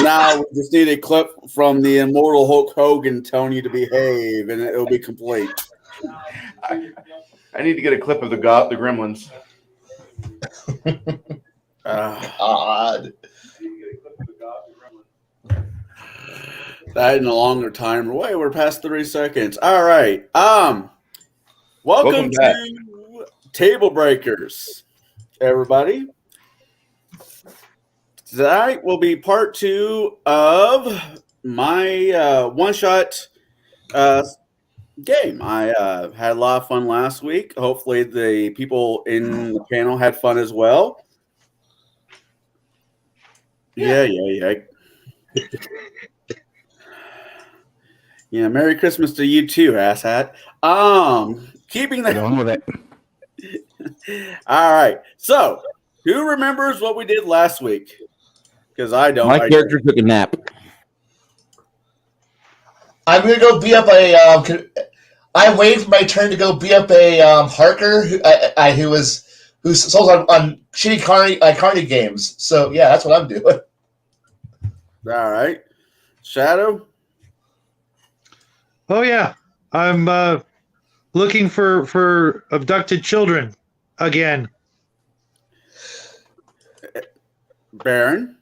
Now we just need a clip from the immortal Hulk Hogan telling you to behave, and it'll be complete. I need to get a clip of the Gremlins. God. That in a longer timer. Wait, we're past 30 seconds. All right. Welcome to Tablebreakers, everybody. Tonight will be part 2 of my one-shot game. I had a lot of fun last week. Hopefully the people in the panel had fun as well. Yeah. Yeah, Merry Christmas to you too, asshat. Keeping that on with it. All right. So, who remembers what we did last week? Because I don't. My character took a nap. I'm gonna go beat up a. I waited for my turn to go beat up a Harker who's sold on shitty Carney games. So yeah, that's what I'm doing. All right, Shadow. Oh yeah, I'm looking for abducted children again. Baron.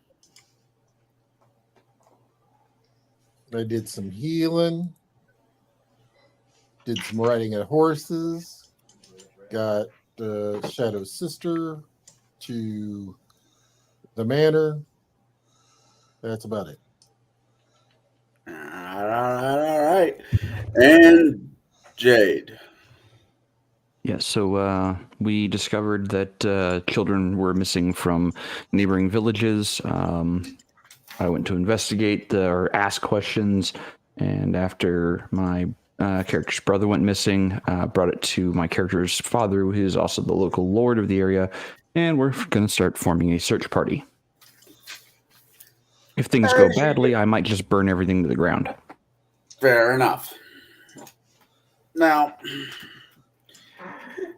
I did some healing, did some riding at horses, got Shadow's sister to the manor. That's about it. All right. And Jade. Yeah, so we discovered that children were missing from neighboring villages. I went to investigate or ask questions, and after my character's brother went missing, brought it to my character's father, who is also the local lord of the area, and we're going to start forming a search party. If things go badly, I might just burn everything to the ground. Fair enough. Now,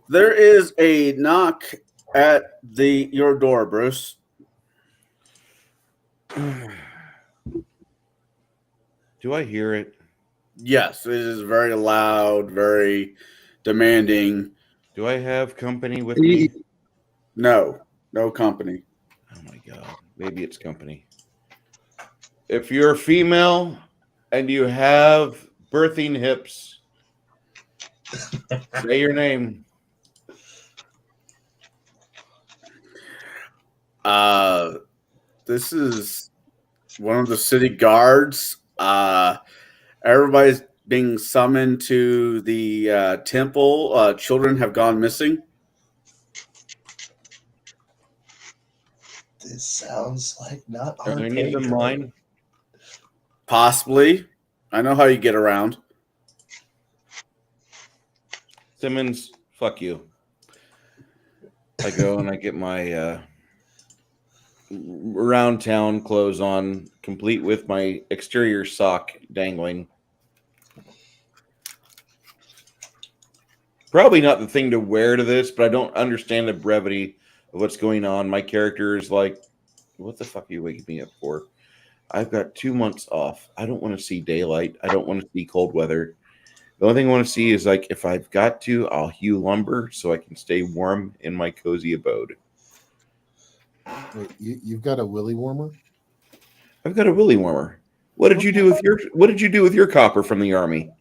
there is a knock at your door, Bruce. Do I hear it? Yes, it is very loud, very demanding. Do I have company with me? No company. Oh my god, maybe it's company. If you're female and you have birthing hips, say your name. This is one of the city guards. Everybody's being summoned to the temple. Children have gone missing. This sounds like not Are any of them mine? Possibly. I know how you get around. Simmons, fuck you. I go and I get my around town clothes on, complete with my exterior sock dangling. Probably not the thing to wear to this, but I don't understand the brevity of what's going on. My character is like, what the fuck are you waking me up for? I've got 2 months off. I don't want to see daylight. I don't want to see cold weather. The only thing I want to see is, like, if I've got to, I'll hew lumber so I can stay warm in my cozy abode. Wait, you've got a willy warmer? I've got a willy warmer. What did you do with your copper from the army?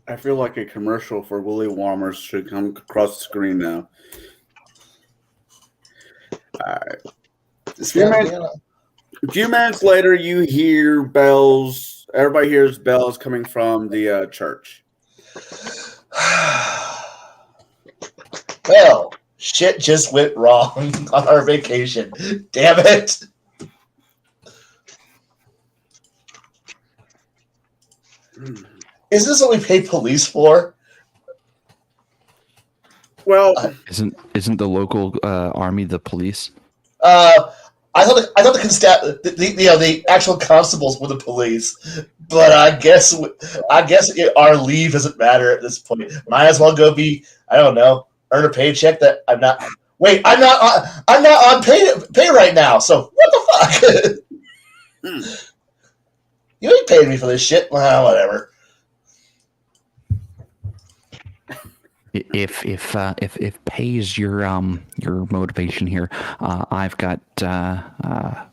I feel like a commercial for willy warmers should come across the screen now. All right. A few minutes later, you hear bells. Everybody hears bells coming from the church. Well, Shit just went wrong on our vacation. Damn it. Is this what we pay police for? Well, Isn't the local army the police? I thought the actual constables were the police, but I guess our leave doesn't matter at this point. Might as well go be, I don't know, earn a paycheck that I'm not. Wait, I'm not on pay right now. So what the fuck? You ain't paying me for this shit. Well, whatever. If pay is your motivation here, I've got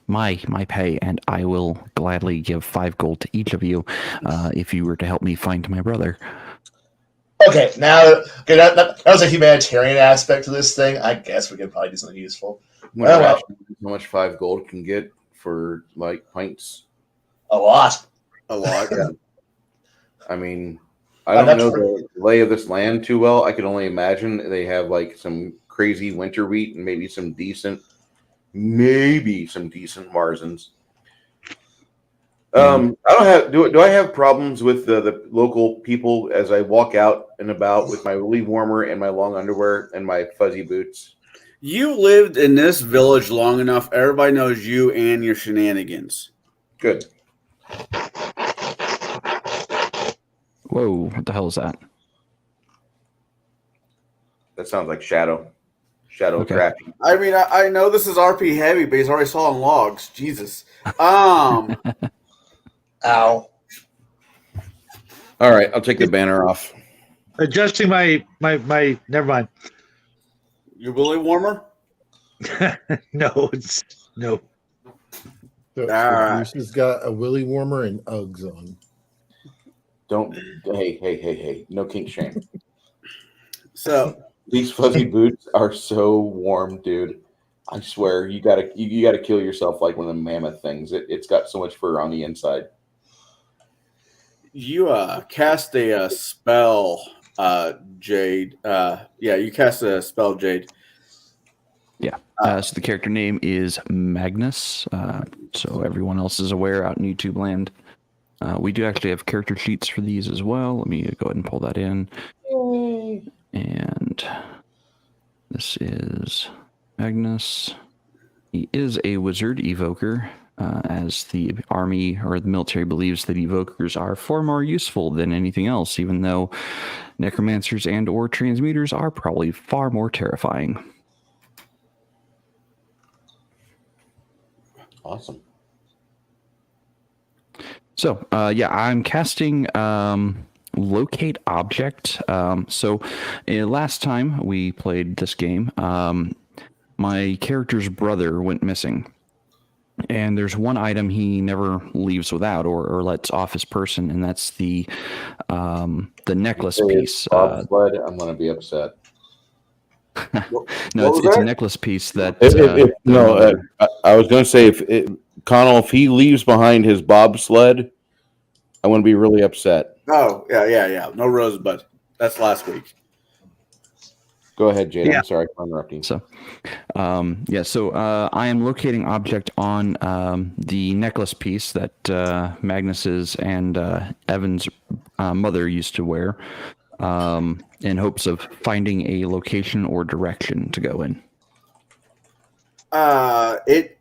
my pay, and I will gladly give 5 gold to each of you if you were to help me find my brother. Okay, that was a humanitarian aspect to this thing. I guess we could probably do something useful. How much 5 gold can get for like pints? A lot. Yeah. I mean, I don't know the lay of this land too well. I can only imagine they have like some crazy winter wheat and maybe some decent Marzens. I don't have. Do I have problems with the local people as I walk out and about with my woolly warmer and my long underwear and my fuzzy boots? You lived in this village long enough. Everybody knows you and your shenanigans. Good. Whoa, what the hell is that? That sounds like Shadow Okay. crafting. I mean, I know this is RP heavy, but he's already sawing logs. Jesus. Um. Ow. All right, I'll take the banner off. Adjusting my never mind. Your willy warmer? No, it's no. So right. Deuce has got a willy warmer and Uggs on. Don't. Hey! No kink shame. So These fuzzy boots are so warm, dude. I swear, you gotta kill yourself like one of the mammoth things. It's got so much fur on the inside. you cast a spell, Jade. You cast a spell, Jade. Yeah. So the character name is Magnus. So everyone else is aware out in YouTube land. We do actually have character sheets for these as well. Let me go ahead and pull that in. And this is Magnus. He is a wizard evoker, as the army or the military believes that evokers are far more useful than anything else, even though necromancers and or transmuters are probably far more terrifying. Awesome. So, I'm casting Locate Object. Last time we played this game, my character's brother went missing. And there's one item he never leaves without or lets off his person, and that's the necklace piece. I'm going to be upset. No, it's a necklace piece that. I was going to say Conall, if he leaves behind his bobsled, I'm going to be really upset. Oh, yeah. No rosebud. That's last week. Go ahead, Jade. Yeah. I'm sorry for interrupting. So, I am locating object on the necklace piece that Magnus's and Evan's mother used to wear, in hopes of finding a location or direction to go in. It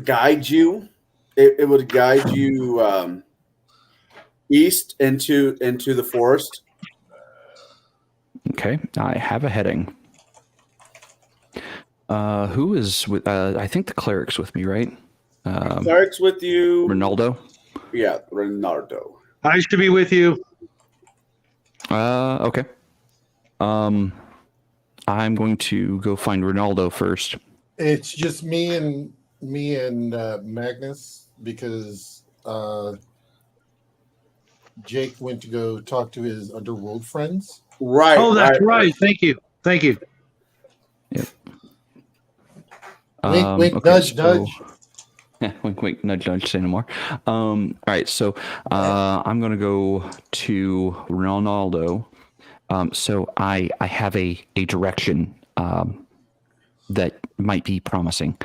guides you. It would guide you east into the forest. Okay, I have a heading. Who is with? I think the cleric's with me, right? Cleric's with you. Ronaldo. Yeah, Ronaldo. I should be with you. Okay. I'm going to go find Ronaldo first. It's just me and Magnus because Jake went to go talk to his underworld friends. Right. Oh, that's right. Thank you. Wink, wink, nudge, nudge. Wink, wink, nudge, nudge. Say no more. All right, so I'm gonna go to Ronaldo. So I have a direction that might be promising.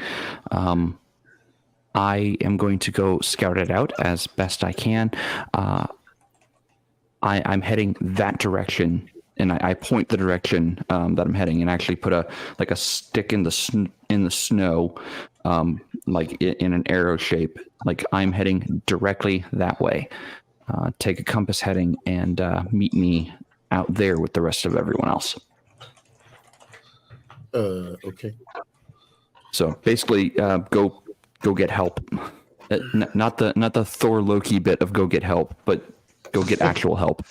I am going to go scout it out as best I can. I'm heading that direction, and I point the direction that I'm heading, and actually put a stick in the snow, like in an arrow shape. Like I'm heading directly that way. Take a compass heading and meet me out there with the rest of everyone else. Okay. So basically, go get help. Not the Thor Loki bit of go get help, but go get actual help.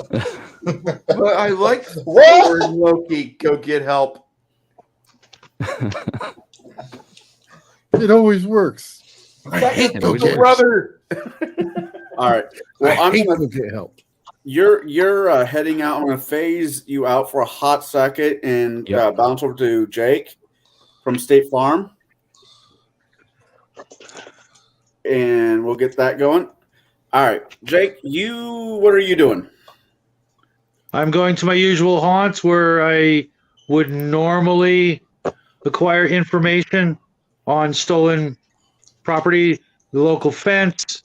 But I like What? Thor and Loki. Go get help. It always works. I hate it go always get works. Brother. All right. Well, I I'm hate gonna. go get help. You're heading out. I'm gonna phase you out for a hot second and Yep. bounce over to Jake from State Farm, and we'll get that going. All right, Jake. What are you doing? I'm going to my usual haunts where I would normally acquire information on stolen property, the local fence,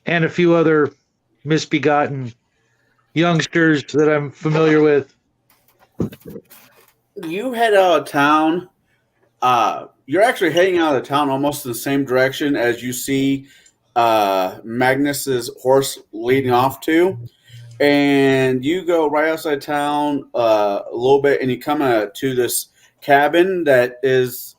and a few other misbegotten youngsters that I'm familiar with. You head out of town. You're actually heading out of town almost in the same direction as you see Magnus's horse leading off to. And you go right outside town a little bit, and you come to this cabin that is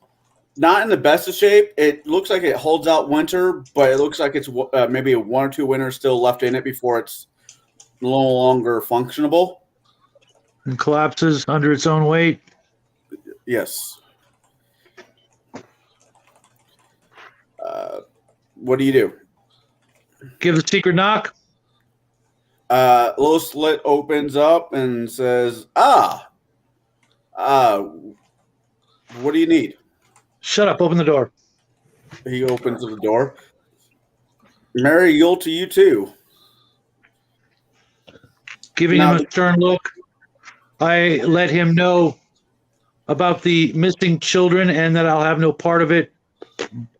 not in the best of shape. It looks like it holds out winter, but it looks like it's maybe 1 or 2 winters still left in it before it's no longer functionable. And collapses under its own weight. Yes. What do you do? Give the secret knock. Little slit opens up and says, what do you need? Shut up. Open the door. He opens the door. Merry Yule to you too. Giving Now- him a stern look, I let him know about the missing children and that I'll have no part of it.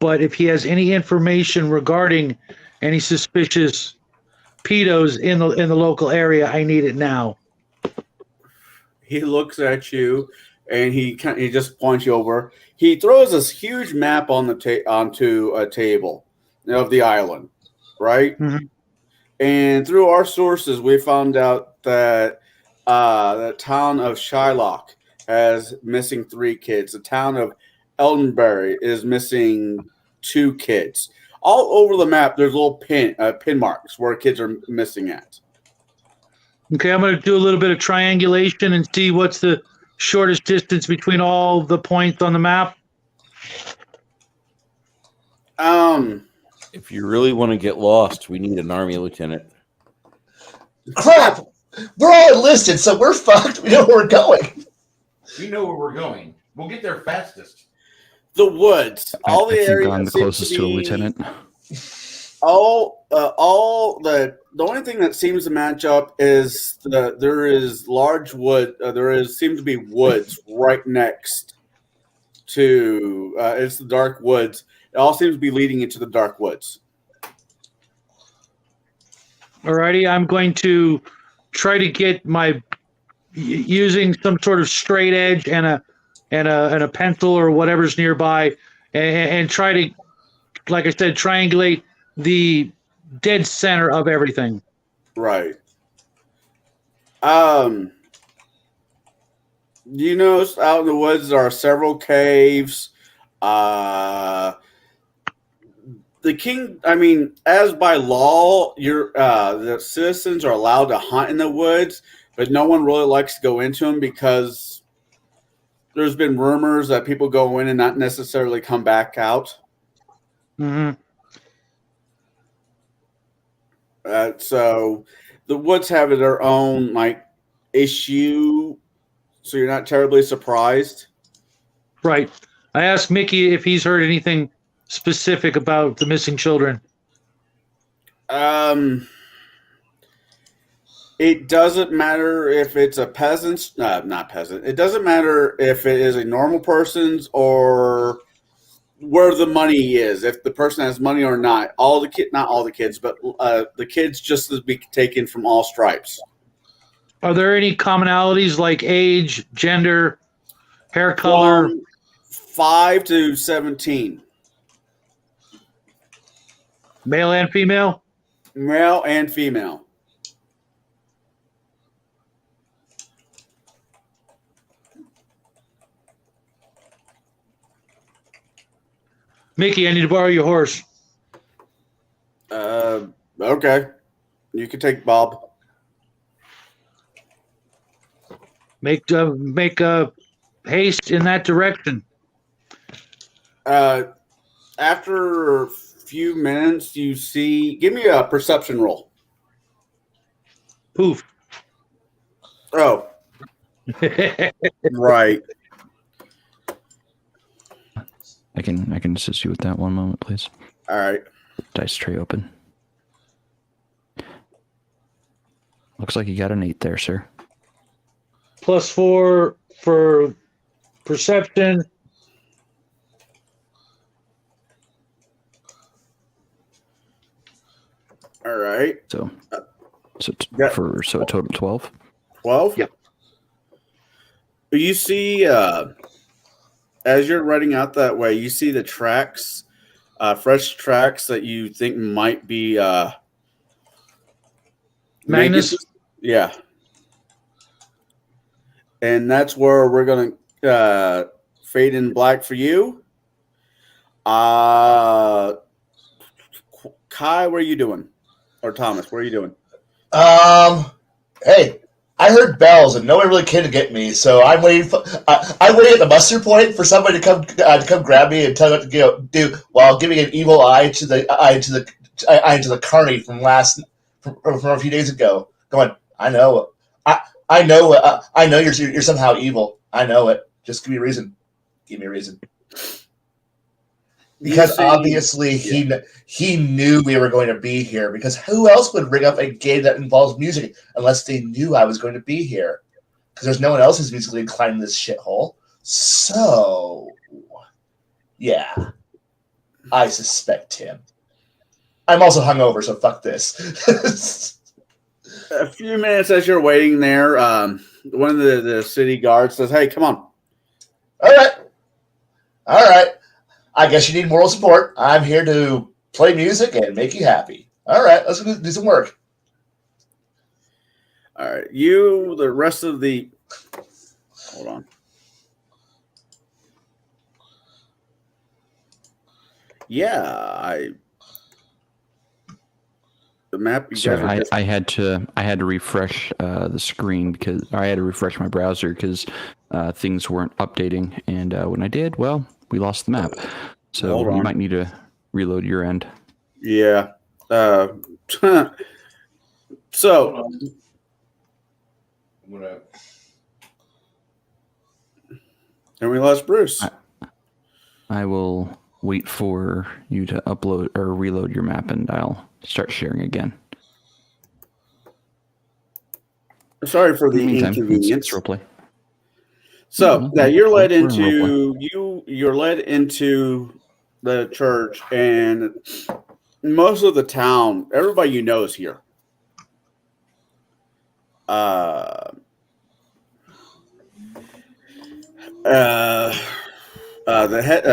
But if he has any information regarding any suspicious pedos in the local area, I need it now. He looks at you and he just points you over. He throws this huge map on the onto a table of the island, right? Mhm. And through our sources, we found out that the town of Shylock has missing 3 kids. The town of Eldenbury is missing 2 kids. All over the map, there's little pin marks where kids are missing at. Okay, I'm going to do a little bit of triangulation and see what's the shortest distance between all the points on the map. If you really want to get lost, we need an army lieutenant. Crap! We're all enlisted, so we're fucked. We know where we're going. We know where we're going. We'll get there fastest. The woods, all the I think areas I'm the seem closest to a be- lieutenant. The only thing that seems to match up is there is large wood. Seems to be woods right next to it's the dark woods. It all seems to be leading into the dark woods. Alrighty, I'm going to try to get using some sort of straight edge and a pencil or whatever's nearby, and try to, like I said, triangulate the dead center of everything. Right. You notice out in the woods there are several caves. The king, as by law, the citizens are allowed to hunt in the woods, but no one really likes to go into them because there's been rumors that people go in and not necessarily come back out. Mm-hmm. So the woods have their own issue, so you're not terribly surprised. Right. I asked Mickey if he's heard anything specific about the missing children. It doesn't matter if it's a peasant, not peasant. It doesn't matter if it is a normal person's or where the money is. If the person has money or not, not all the kids, but the kids just to be taken from all stripes. Are there any commonalities like age, gender, hair color? From 5 to 17, Male and female? male and female. Mickey, I need to borrow your horse. Okay, you can take Bob. Make haste in that direction. After a few minutes, you see. Give me a perception roll. Poof. Oh, right. I can assist you with that. One moment, please. All right. Dice tray open. Looks like you got an 8 there, sir. +4 for perception. All right. So Yeah. a total 12. 12? Yep. You see, as you're running out that way, you see the tracks, fresh tracks that you think might be Magnus? Yeah. And that's where we're going to fade in black for you. Kai, what are you doing? Or Thomas, what are you doing? Hey, I heard bells and no one really came to get me, so I'm waiting. I'm waiting at the muster point for somebody to come grab me and tell me what to do while giving an evil eye to the carny from a few days ago. Going, I know you're somehow evil. I know it. Just give me a reason. Give me a reason. Because obviously he knew we were going to be here. Because who else would bring up a game that involves music unless they knew I was going to be here? Because there's no one else who's musically inclined in this shithole. So, yeah, I suspect him. I'm also hungover, so fuck this. A few minutes as you're waiting there, one of the city guards says, "Hey, come on." All right. I guess you need moral support. I'm here to play music and make you happy. All right, let's do some work. All right, the rest of the. Hold on. Yeah, the map. Sorry, I had to refresh the screen because I had to refresh my browser because things weren't updating, and when I did, well, we lost the map. So you might need to reload your end. Yeah. So. And we lost Bruce. I will wait for you to upload or reload your map, and I'll start sharing again. Sorry for the Meantime, inconvenience. it's roleplay. So now you're led into you're led into the church, and most of the town, everybody you know is here. The head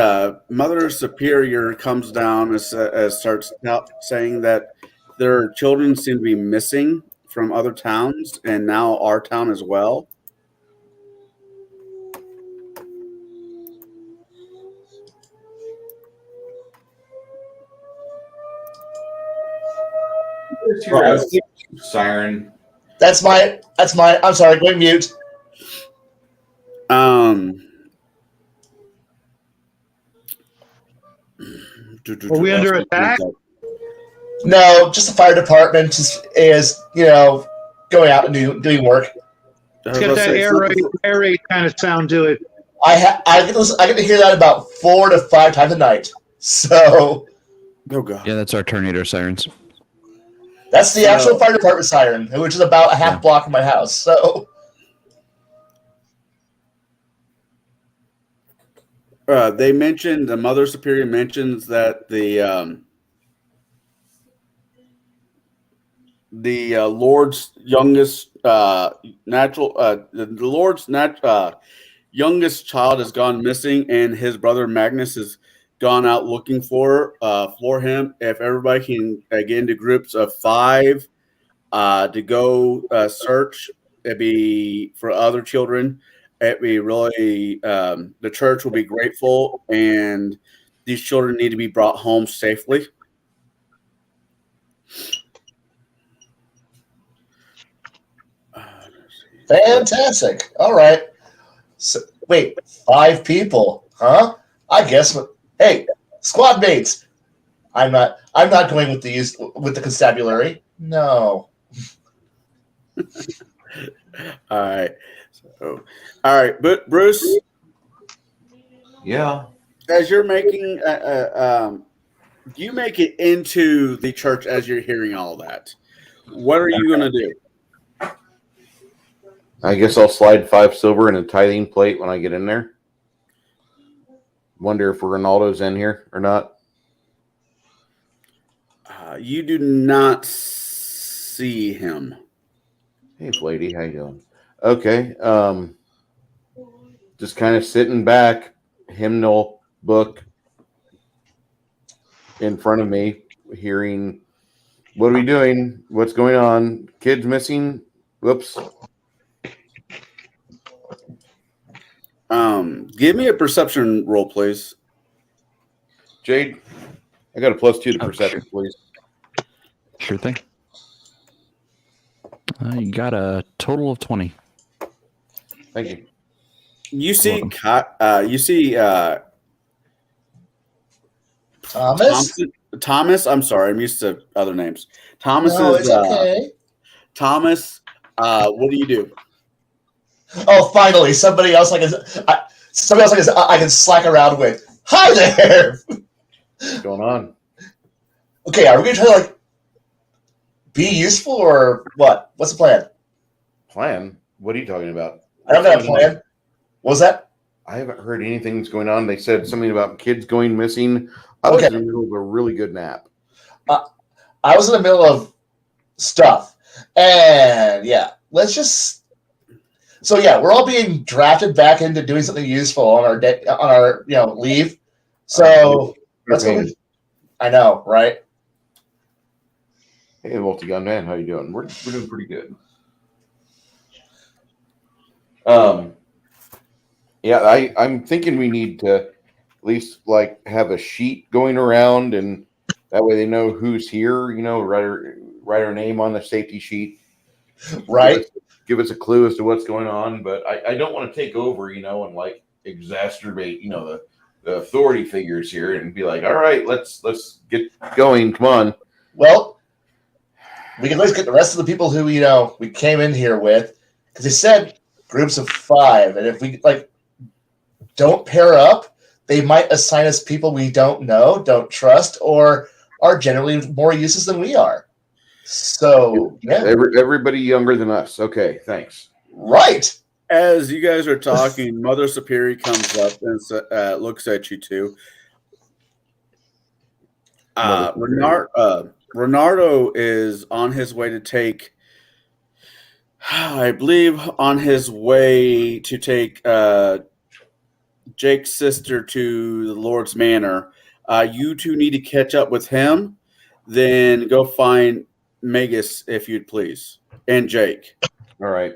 Mother Superior comes down and starts saying that their children seem to be missing from other towns, and now our town as well. Siren. That's my. I'm sorry. Go mute. Are we under attack? No, just the fire department is going out and doing work. It's got that air raid kind of sound to it. I get to hear that about 4 to 5 times a night. So, oh god, yeah, that's our tornado sirens. That's the actual fire department siren, which is about a half block from my house. So they mentioned, the Mother Superior mentions that the Lord's youngest youngest child has gone missing, and his brother Magnus has gone out looking for him. If everybody can get into groups of 5 to go search, it'd be for other children. It'd be really the church will be grateful, and these children need to be brought home safely. fantastic. All right. So, wait, 5 people, huh? I guess. Hey, squad mates. I'm not going with the constabulary. No. All right. So, all right, but Bruce, Yeah. as you're making, you make it into the church as you're hearing all that. What are you going to do? I guess I'll slide 5 silver and a tithing plate when I get in there. Wonder if Ronaldo's in here or not. You do not see him. Hey, lady, how you doing? Okay. Just kind of sitting back, hymnal book in front of me, hearing, what are we doing? What's going on? Kids missing? Whoops. Give me a perception roll, please. Jade, I got a +2 to perception, sure. please. Sure thing. You got a total of 20. Thank you. You see, Thomas? Thomas. I'm sorry, I'm used to other names. Thomas No, is it's okay. Thomas. What do you do? Oh, finally, somebody else I can slack around with. Hi there. What's going on? Okay, are we going to try to be useful or what? What's the plan? Plan? What are you talking about? I don't have a plan. What was that? I haven't heard anything that's going on. They said something about kids going missing. I was in the middle of a really good nap. I was in the middle of stuff. And yeah, let's just. So yeah, we're all being drafted back into doing something useful on our leave. So let's go. I know, right? Hey, multi-gun man, how you doing? We're doing pretty good. Yeah, I'm thinking we need to at least have a sheet going around, and that way they know who's here. Write our name on the safety sheet. Right. Give us a clue as to what's going on. But I don't want to take over, and exacerbate, the authority figures here and be like, all right, let's get going. Come on. Well, we can at least get the rest of the people who we came in here with, because they said groups of 5, and if we don't pair up, they might assign us people we don't know, don't trust, or are generally more useless than we are. So yeah, everybody younger than us. Okay, thanks. Right. As you guys are talking, Mother Superior comes up and looks at you two. Renardo is on his way to take, I believe, Jake's sister to the Lord's Manor. You two need to catch up with him, then go find Magus, if you'd please, and Jake. All right.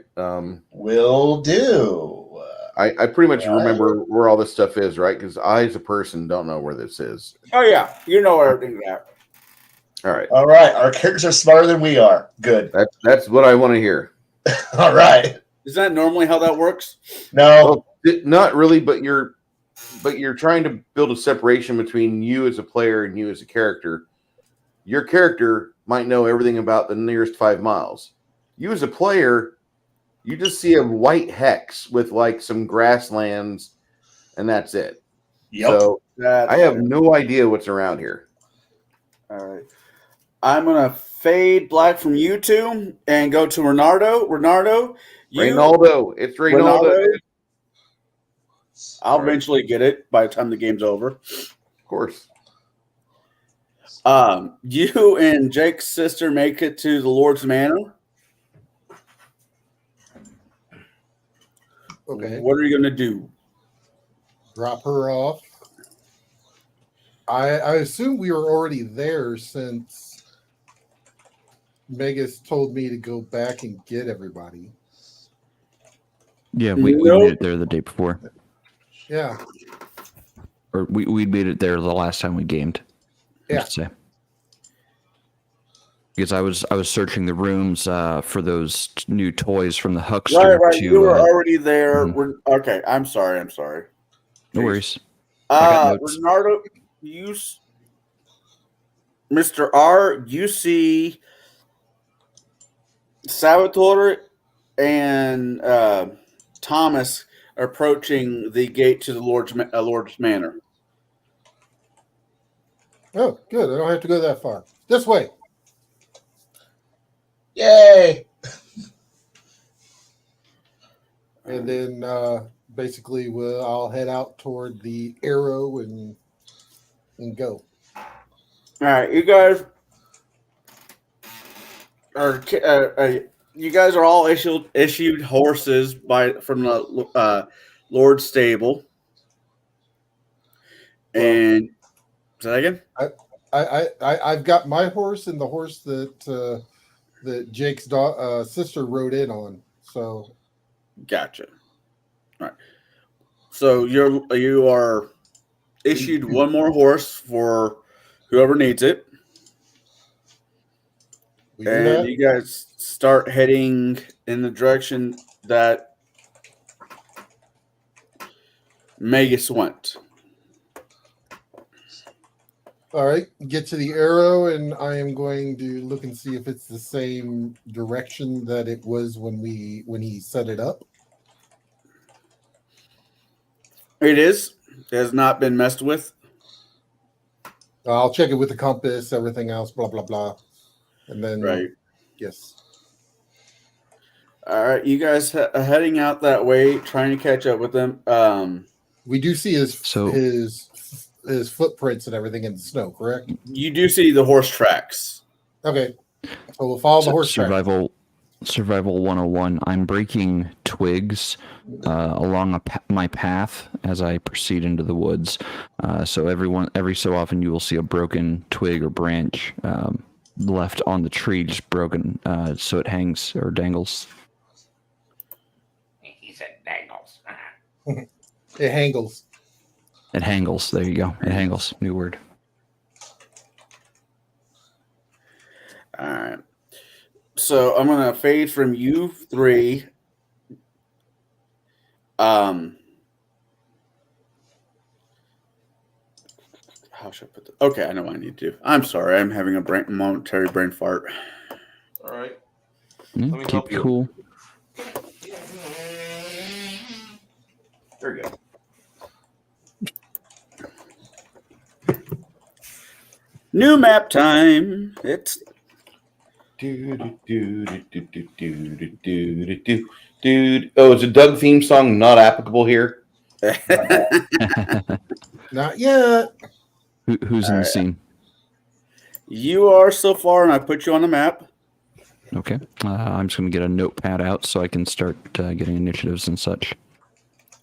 Will do. I pretty much remember where all this stuff is, right? Because I, as a person, don't know where this is. Oh, yeah. You know where everything's at. All right. All right. Our characters are smarter than we are. Good. That's what I want to hear. All right. Is that normally how that works? No. Well, not really, but you're trying to build a separation between you as a player and you as a character. Your character might know everything about the nearest 5 miles. You as a player, you just see a white hex with some grasslands, and that's it. Yep. So I have no idea what's around here. All right. I'm going to fade black from you two and go to Renardo. Renardo, Reynaldo. It's Reynaldo. Ronaldo. I'll All right. eventually get it by the time the game's over. Of course. You and Jake's sister make it to the Lord's Manor. Okay. What are you going to do? Drop her off. I assume we were already there since Megas told me to go back and get everybody. Yeah, we Nope. made it there the day before. Yeah. Or we made it there the last time we gamed. I Yeah. should say. Because I was searching the rooms for those new toys from the huckster. Right. To, You were already there. mhm. Okay. I'm sorry. No worries. I got notes. Renardo, Mr. R, you see Salvatore and Thomas approaching the gate to the Lord's Manor. Oh, good. I don't have to go that far. This way. Yay! And then basically I'll head out toward the arrow and go. All right, you guys are all issued horses from the Lord's stable. And say that again? I've got my horse and the horse that Jake's sister rode in on. So Gotcha. All right. So you are issued one more horse for whoever needs it. And you guys start heading in the direction that Magus went. All right, get to the arrow, and I am going to look and see if it's the same direction that it was when he set it up. It is. It has not been messed with. I'll check it with the compass, everything else, blah blah blah, and then Right. Yes. All right, you guys heading out that way, trying to catch up with them. We do see his footprints and everything in the snow, correct? You do see the horse tracks. Okay. So we'll follow the horse tracks. Survival 101. I'm breaking twigs along my path as I proceed into the woods. So every so often you will see a broken twig or branch left on the tree, just broken, so it hangs or dangles. He said dangles. It hangles. It hangles. There you go. It hangles. New word. All right. So I'm gonna fade from you three. How should I put that? Okay, I know what I need to do. I'm sorry. I'm having a momentary brain fart. All right. Yeah, Let me keep help you. cool. There we go. New map time. It's Dude. Oh, it's a Doug theme song, not applicable here. Not yet. Who's in the scene? You are so far, and I put you on the map. Okay. I'm just going to get a notepad out so I can start getting initiatives and such.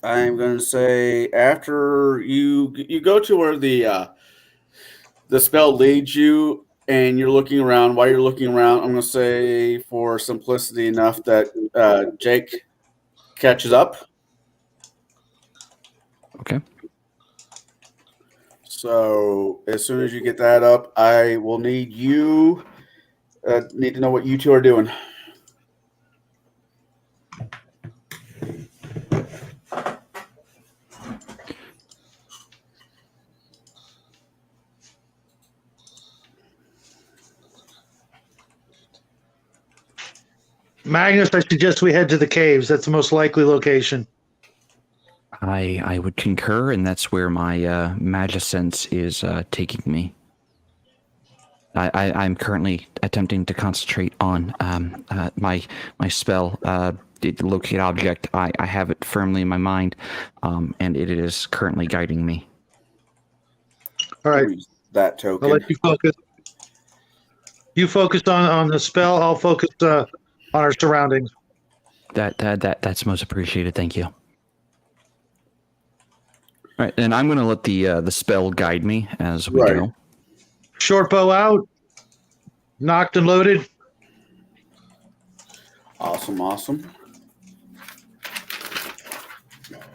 I'm going to say after you go to where the spell leads you, and you're looking around. While you're looking around, I'm going to say for simplicity enough that Jake catches up. Okay. So as soon as you get that up, I will need to know what you two are doing. Magnus, I suggest we head to the caves. That's the most likely location. I would concur, and that's where my Magisense is taking me. I'm currently attempting to concentrate on my spell. Locate object. I have it firmly in my mind, and it is currently guiding me. All right. Use that I'll token. let you focus. You focus on the spell. I'll focus on our surroundings. That's most appreciated. Thank you. All right, and I'm going to let the spell guide me as we go. Short bow out. Knocked and loaded. Awesome.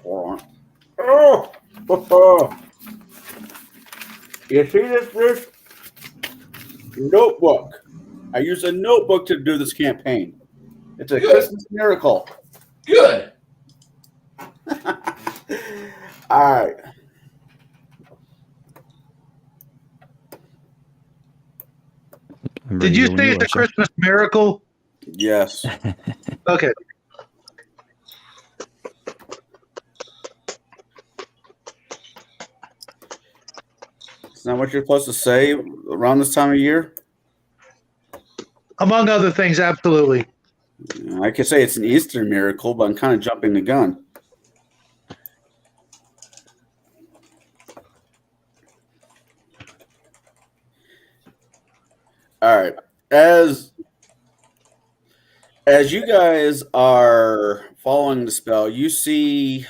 Hold on. Oh! You see this notebook? I use a notebook to do this campaign. It's a Christmas miracle. Good. All right. Did you say it's a Christmas miracle? Yes. Okay. Isn't that what you're supposed to say around this time of year? Among other things, absolutely. I could say it's an Easter miracle, but I'm kind of jumping the gun. All right. As you guys are following the spell, you see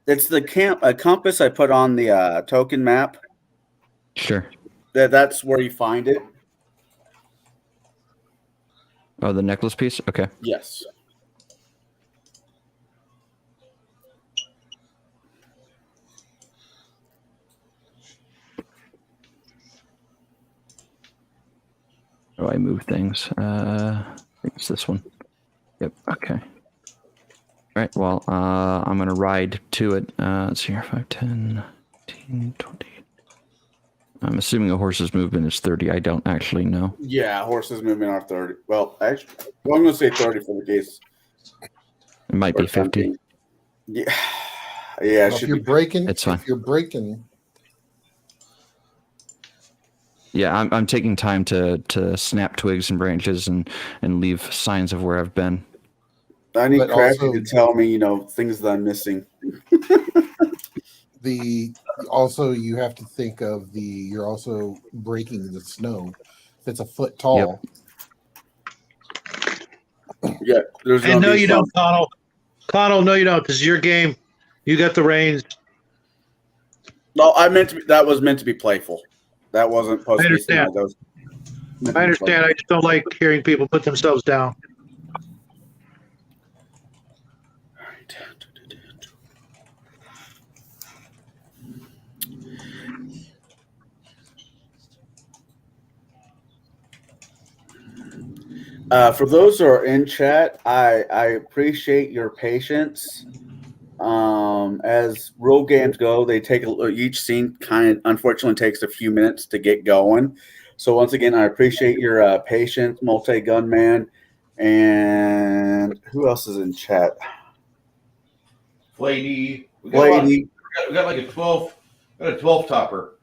it's the compass I put on the token map. Sure. That's where you find it. Oh, the necklace piece? Okay. Yes. How do I move things? I think it's this one. Yep. Okay. All right. Well, I'm going to ride to it. Let's see here. 5, 10, 15, 20. I'm assuming a horse's movement is 30. I don't actually know. Yeah, horses movement are 30. Well, actually, I'm going to say 30 for the case. It might be 50. Yeah. Well, if you're breaking, it's fine. If you're breaking, yeah, I'm taking time to snap twigs and branches and leave signs of where I've been. I need But Crafty also- to tell me, things that I'm missing. also you have to think of you're also breaking the snow. If it's a foot tall, Yeah, there's And gonna no, be you some. don't, Conall. Conall, no, you don't. This is your game. You got the reins. No, that was meant to be playful. That wasn't supposed I to be understand. something that was meant to be I understand. playful. I just don't like hearing people put themselves down. For those who are in chat, I appreciate your patience. As role games go, they take each scene kind of unfortunately takes a few minutes to get going. So once again, I appreciate your patience, multi gunman, and who else is in chat? Lady. Lady. We got like a 12 topper.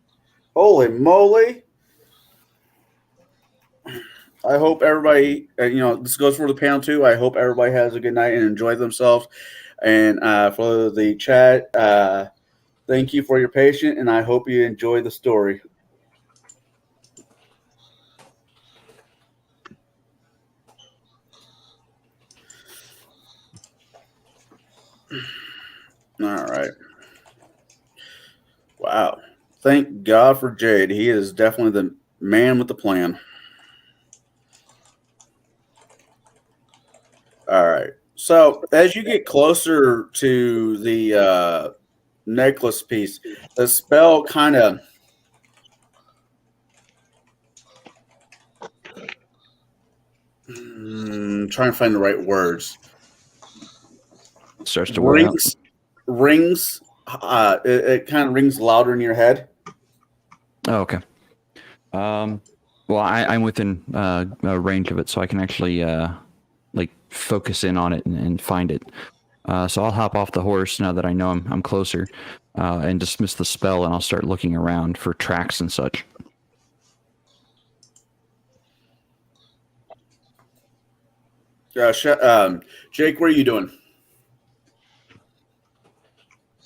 Holy moly! I hope everybody, this goes for the panel too. I hope everybody has a good night and enjoy themselves. And for the chat, thank you for your patience, and I hope you enjoy the story. All right. Wow. Thank God for Jade. He is definitely the man with the plan. All right. So as you get closer to the necklace piece, the spell kind of trying to find the right words. Starts to wear out. Rings. It kind of rings louder in your head. Oh, okay. Well, I'm within a range of it, so I can actually focus in on it and find it. So I'll hop off the horse now that I know I'm closer, and dismiss the spell, and I'll start looking around for tracks and such. Jake, what are you doing?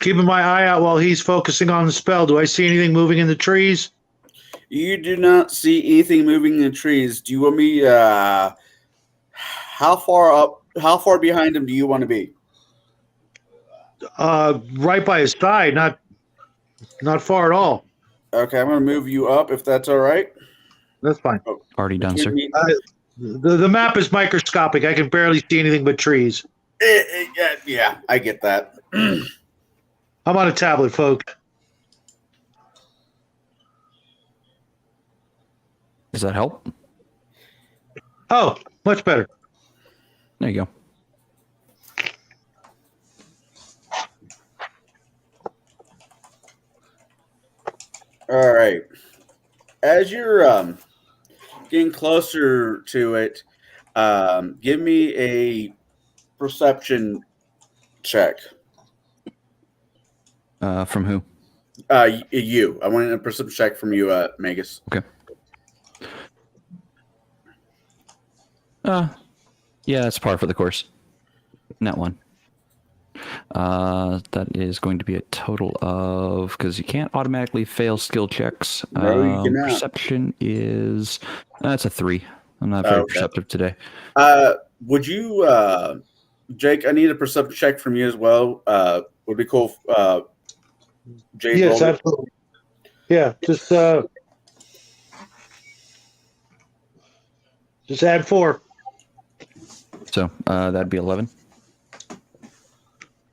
Keeping my eye out while he's focusing on the spell. Do I see anything moving in the trees? You do not see anything moving in the trees. Do you want me? How far up? How far behind him do you want to be? Right by his side, not far at all. Okay, I'm going to move you up if that's all right. That's fine. Already done, sir. The map is microscopic. I can barely see anything but trees. Yeah, I get that. I'm on a tablet, folks. Does that help? Oh, much better. There you go. All right. As you're getting closer to it, give me a perception check. From who? You. I want a perception check from you, Magus. Okay. Yeah, that's par for the course. Not one. That is going to be a total of, because you can't automatically fail skill checks. No, you cannot. Perception is that's a 3. I'm not very perceptive today. Would you, Jake? I need a perception check from you as well. Would be cool. Jake, yes, absolutely. Yeah, just add 4. So that'd be 11.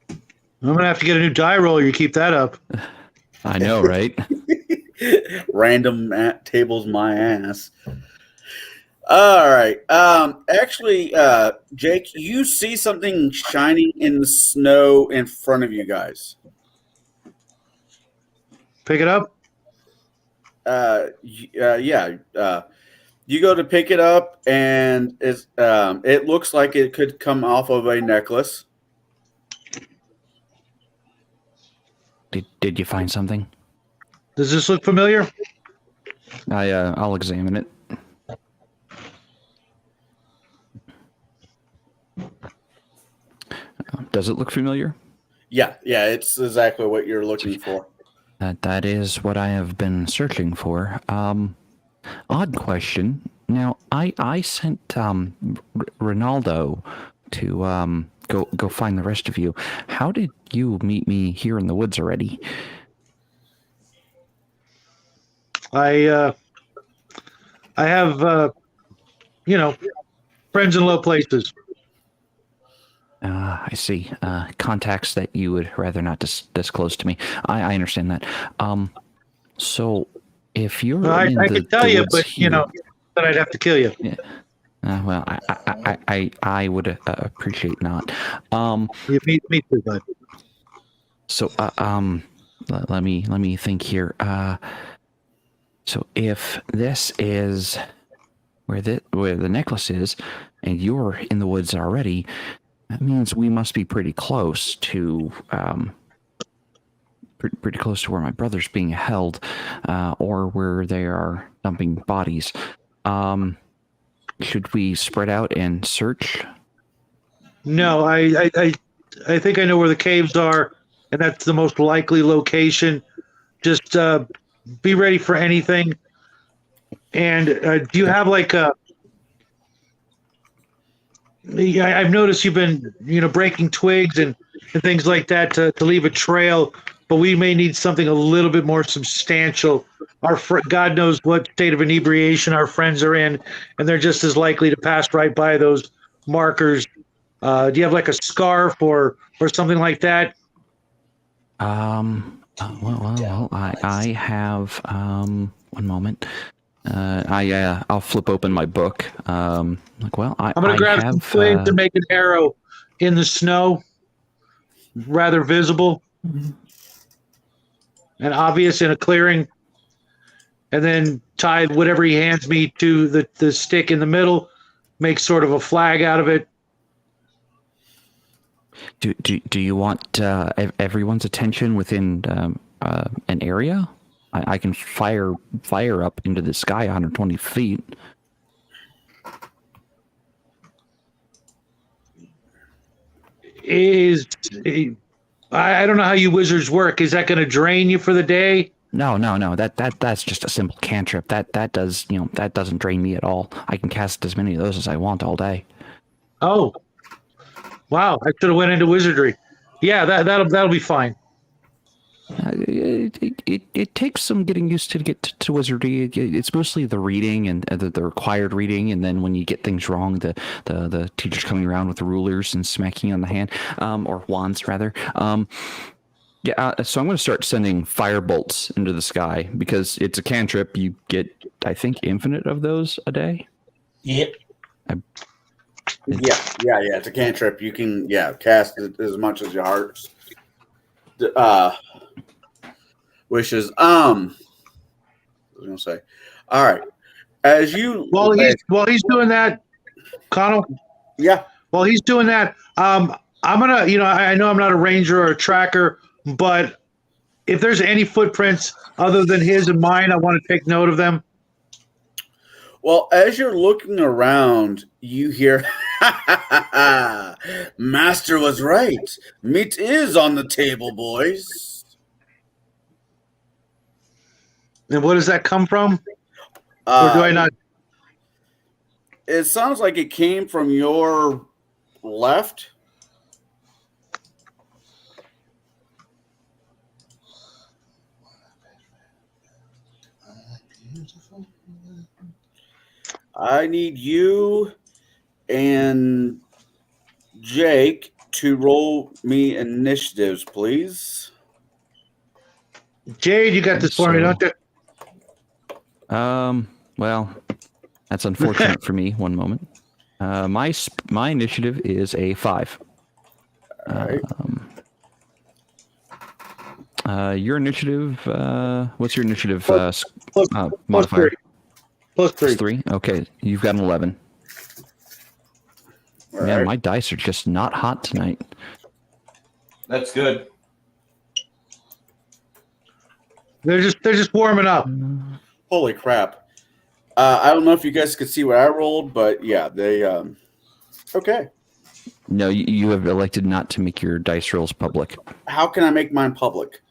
I'm gonna have to get a new die roller. You keep that up. I know, right? Random tables my ass. All right. Actually, Jake, you see something shining in the snow in front of you guys. Pick it up. Yeah. You go to pick it up, and it looks like it could come off of a necklace. Did you find something? Does this look familiar? I'll examine it. Does it look familiar? Yeah, it's exactly what you're looking for. That is what I have been searching for. Odd question. Now, I sent Ronaldo to go find the rest of you. How did you meet me here in the woods already? I have friends in low places. I see. Contacts that you would rather not disclose to me. I understand that. So if you're I could tell you, but here, that I'd have to kill you. Yeah. Well, I would appreciate not. Me too, bud. So let me think here. So if this is where the necklace is, and you're in the woods already, that means we must be pretty close to pretty close to where my brother's being held, or where they are dumping bodies. Should we spread out and search? No, I think I know where the caves are, and that's the most likely location. Just be ready for anything. And do you have like a? I've noticed you've been breaking twigs and things like that to leave a trail, but we may need something a little bit more substantial. God knows what state of inebriation our friends are in, and they're just as likely to pass right by those markers. Do you have like a scarf or something like that? Well, I have one moment. I'll flip open my book. I'm gonna grab some twigs and make an arrow in the snow, rather visible and obvious in a clearing, and then tie whatever he hands me to the stick in the middle, make sort of a flag out of it. Do you want everyone's attention within an area? I can fire up into the sky 120 feet. is I don't know how you wizards work. Is that going to drain you for the day? No. That's just a simple cantrip. That does, that doesn't drain me at all. I can cast as many of those as I want all day. Oh, wow! I should have went into wizardry. Yeah, that'll be fine. It takes some getting used to get to wizardry. It's mostly the reading and the required reading, and then when you get things wrong, the teachers coming around with the rulers and smacking you on the hand, or wands rather. So I'm going to start sending fire bolts into the sky because it's a cantrip. You get, I think, infinite of those a day. Yep. Yeah. It's a cantrip. You can cast it as much as your heart's wishes. I was gonna say. All right. As you While he's doing that, Conall. yeah. While he's doing that, I'm gonna, I know I'm not a ranger or a tracker, but if there's any footprints other than his and mine, I want to take note of them. Well, as you're looking around, you hear, Master was right. Meat is on the table, boys. And where does that come from? Or do I not? It sounds like it came from your left. I need you and Jake to roll me initiatives, please. Jade, you got this for me, don't you? Well, that's unfortunate for me. One moment. My initiative is a 5. All right. Your initiative. What's your initiative Plus modifier? three. 3. Okay, you've got an 11. All Man, right. my dice are just not hot tonight. That's good. They're just warming up. Holy crap. I don't know if you guys could see what I rolled, but yeah, they okay. No, you have elected not to make your dice rolls public. How can I make mine public?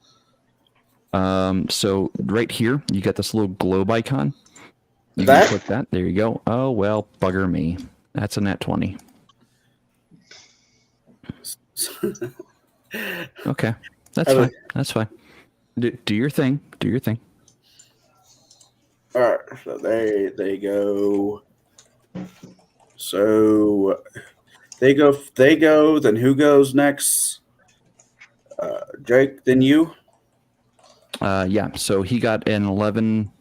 So right here, you got this little globe icon. You That? can click that. There you go. Oh, well, bugger me. That's a nat 20. Okay. That's fine. That's fine. Do your thing. Do your thing. All right, so they go. So they go. Then who goes next? Jake. Then you. Yeah. So he got an 11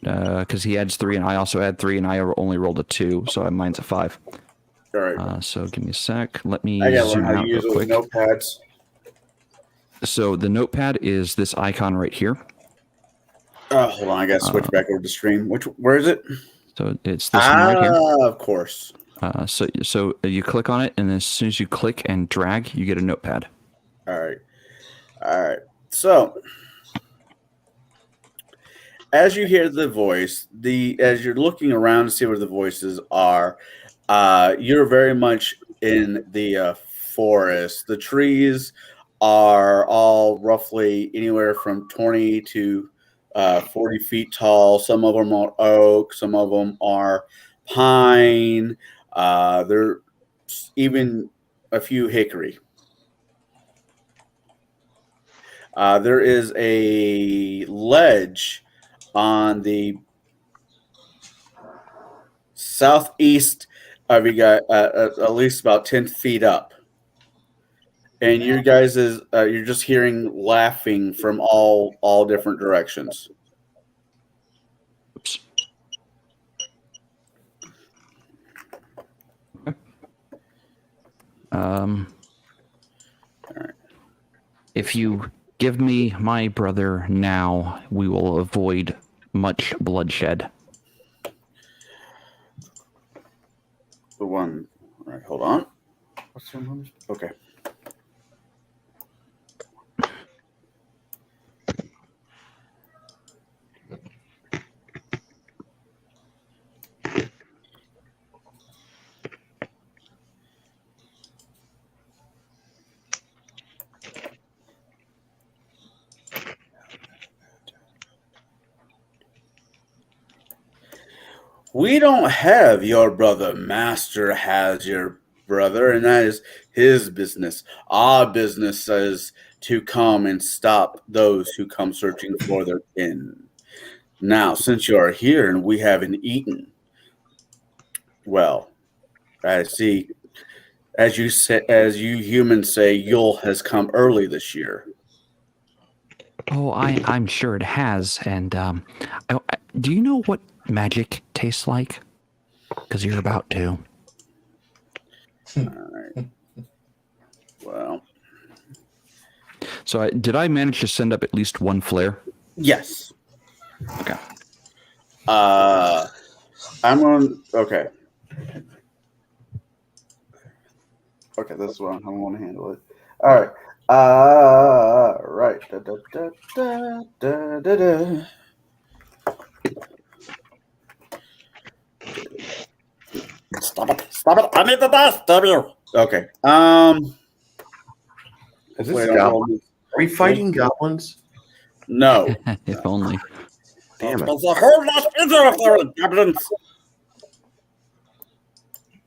because he adds 3, and I also add 3, and I only rolled a 2, so mine's a 5. All right. So give me a sec. Let me I gotta learn zoom how out to use real those quick. notepads. So the notepad is this icon right here. Oh, hold on. I gotta switch back over to stream. Where is it? So it's this one right here. Of course. So you click on it, and as soon as you click and drag, you get a notepad. All right. So, as you hear the voice, as you're looking around to see where the voices are, you're very much in the forest. The trees are all roughly anywhere from 20 to 40 feet tall. Some of them are oak. Some of them are pine. There's even a few hickory. There is a ledge on the southeast of you guys, at least about 10 feet up. And you guys you're just hearing laughing from all different directions. Oops. If you give me my brother now, we will avoid much bloodshed. The one, all right, hold on. What's the one? Okay. We don't have your brother. Master has your brother, and that is his business. Our business is to come and stop those who come searching for their kin. Now, since you are here and we haven't eaten, well, I see. As you humans say, Yule has come early this year. Oh, I'm sure it has. And do you know what magic tastes like? Because you're about to. All right. Well, So did I manage to send up at least one flare? yes. Okay. I'm going. Okay. Okay, this is what I'm going to handle it. All right. Right. Da, da, da, da, da, da, da. Stop it! Stop it! I need the dust. W. Okay. Is this Wait, goblin? Are we fighting goblins? No. If only. Damn it. There's a whole lot of there, goblins.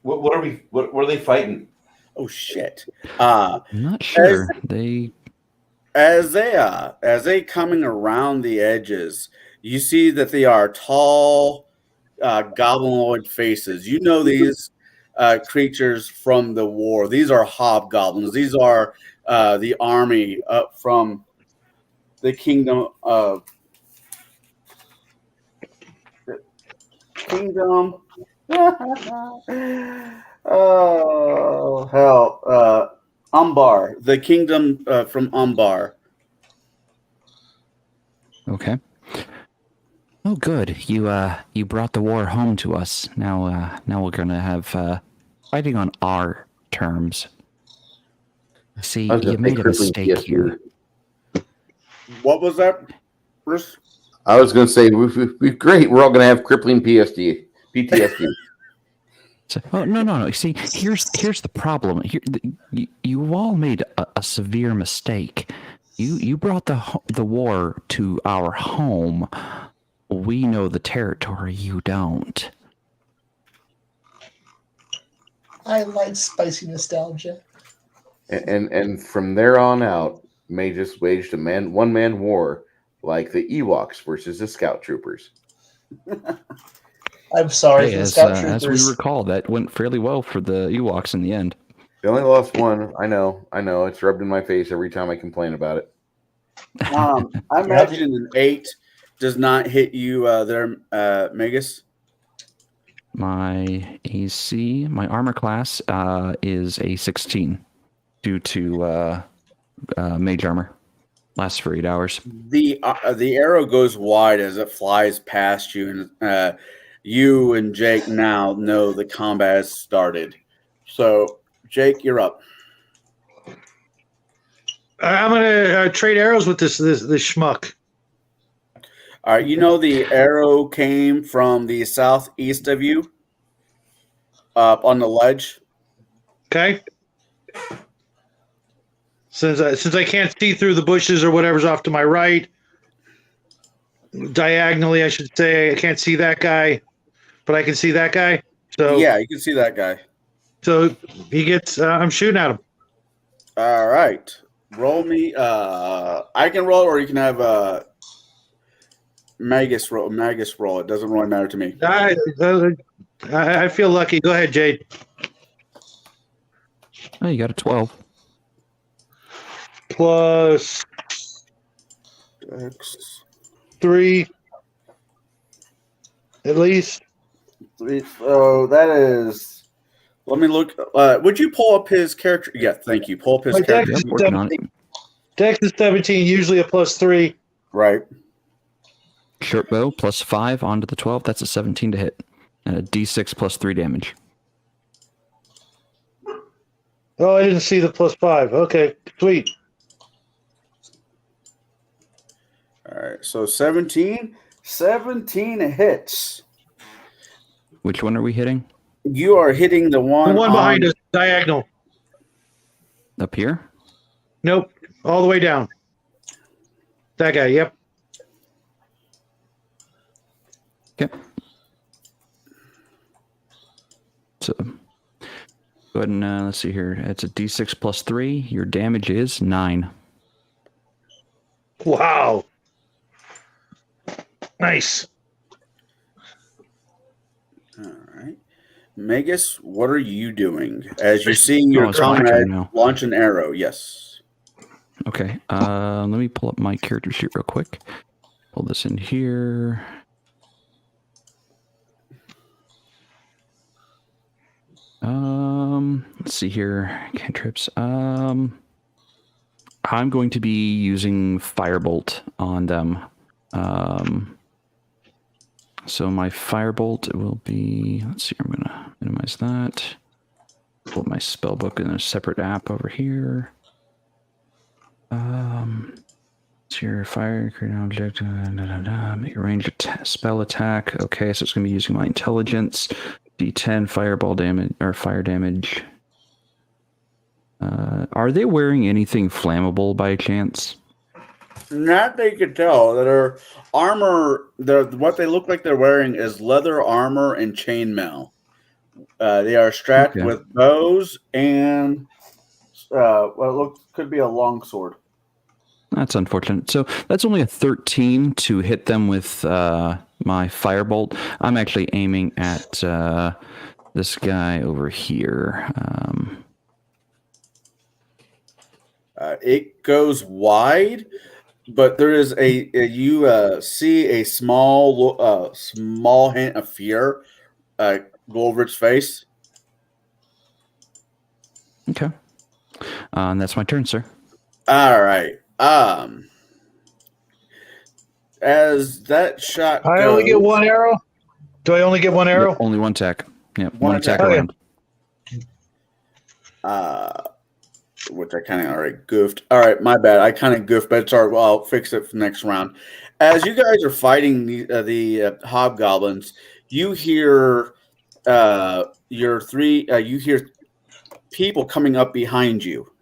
What are we? What are they fighting? Oh shit! I'm not sure. They. As they coming around the edges, you see that they are tall, goblinoid faces. You know these creatures from the war. These are hobgoblins. These are the army up from the kingdom of kingdom. Oh hell! Umbar, the kingdom from Umbar. Okay. Oh, good. You brought the war home to us. Now we're gonna have fighting on our terms. See, you made a mistake here. What was that, Bruce? I was going to say, great. We're all going to have crippling PTSD. So, oh no! See, here's the problem. You all made a severe mistake. You brought the war to our home. We know the territory. You don't. I like spicy nostalgia. And from there on out, May just waged a one-man war like the Ewoks versus the Scout Troopers. I'm sorry for the Scout As we Troopers. recall, that went fairly well for the Ewoks in the end. They only lost one. I know. It's rubbed in my face every time I complain about it. I imagine an 8 does not hit you there, Magus. My AC, my armor class, is a 16 due to mage armor. Lasts for 8 hours. The arrow goes wide as it flies past you, and you and Jake now know the combat has started. So, Jake, you're up. I'm gonna trade arrows with this schmuck. All right, you know the arrow came from the southeast of you, up on the ledge. Okay. Since I can't see through the bushes or whatever's off to my right, diagonally, I should say, I can't see that guy, but I can see that guy. So Yeah, you can see that guy. So he gets. I'm shooting at him. All right, roll me. I can roll, or you can have Magus roll. Magus roll. It doesn't really matter to me. I feel lucky. Go ahead, Jade. Oh, you got a 12. Plus X 3, at least. 3. So that is. Let me look. Would you pull up his character? Yeah, thank you. Pull up his My character. dex I'm working on it. Dex is 17, usually a plus 3. Right. Short bow plus 5 onto the 12. That's a 17 to hit. And a d6 plus 3 damage. Oh, I didn't see the plus 5. Okay, sweet. All right. So 17. 17 hits. Which one are we hitting? You are hitting the one. The one behind us, diagonal. Up here? Nope, all the way down. That guy, yep. Okay. So go ahead and let's see here. It's a D6 plus 3. Your damage is 9. Wow. Nice. All right. Magus, what are you doing as you see your it's my turn comrade now. launch an arrow? Yes. Okay. Let me pull up my character sheet real quick. Pull this in here. Let's see here. Cantrips. I'm going to be using Firebolt on them. So my Firebolt will be, let's see, I'm going to minimize that. Put my spellbook in a separate app over here. It's your fire, create an object, make a ranged spell attack. Okay, so it's going to be using my intelligence. D10 fireball damage, or fire damage. Are they wearing anything flammable by chance? Not they could tell that their armor. What they look like they're wearing is leather armor and chainmail. They are strapped Okay. with bows and what could be a longsword. That's unfortunate. So that's only a 13 to hit them with my firebolt. I'm actually aiming at this guy over here. It goes wide, but there is you see a small hint of fear go over its face. Okay. And that's my turn, sir. All right. As that shot I goes, only get one arrow. Do I only get one arrow? Yep, only one attack. Yeah, One one attack attack. around. Which I kind of already goofed. All right, my bad. I kind of goofed, but it's all right. Well, I'll fix it for next round. As you guys are fighting the hobgoblins, you hear you hear people coming up behind you.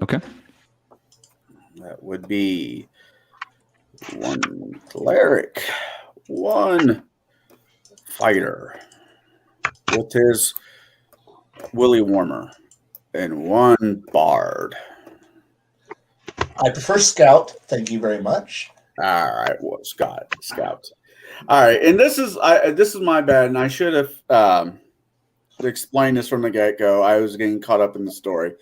Okay. That would be one cleric, one fighter with his Willy Warmer, and one bard. I prefer scout. Thank you very much. All right, well, scouts. All right, and this is my bad, and I should have explained this from the get-go. I was getting caught up in the story.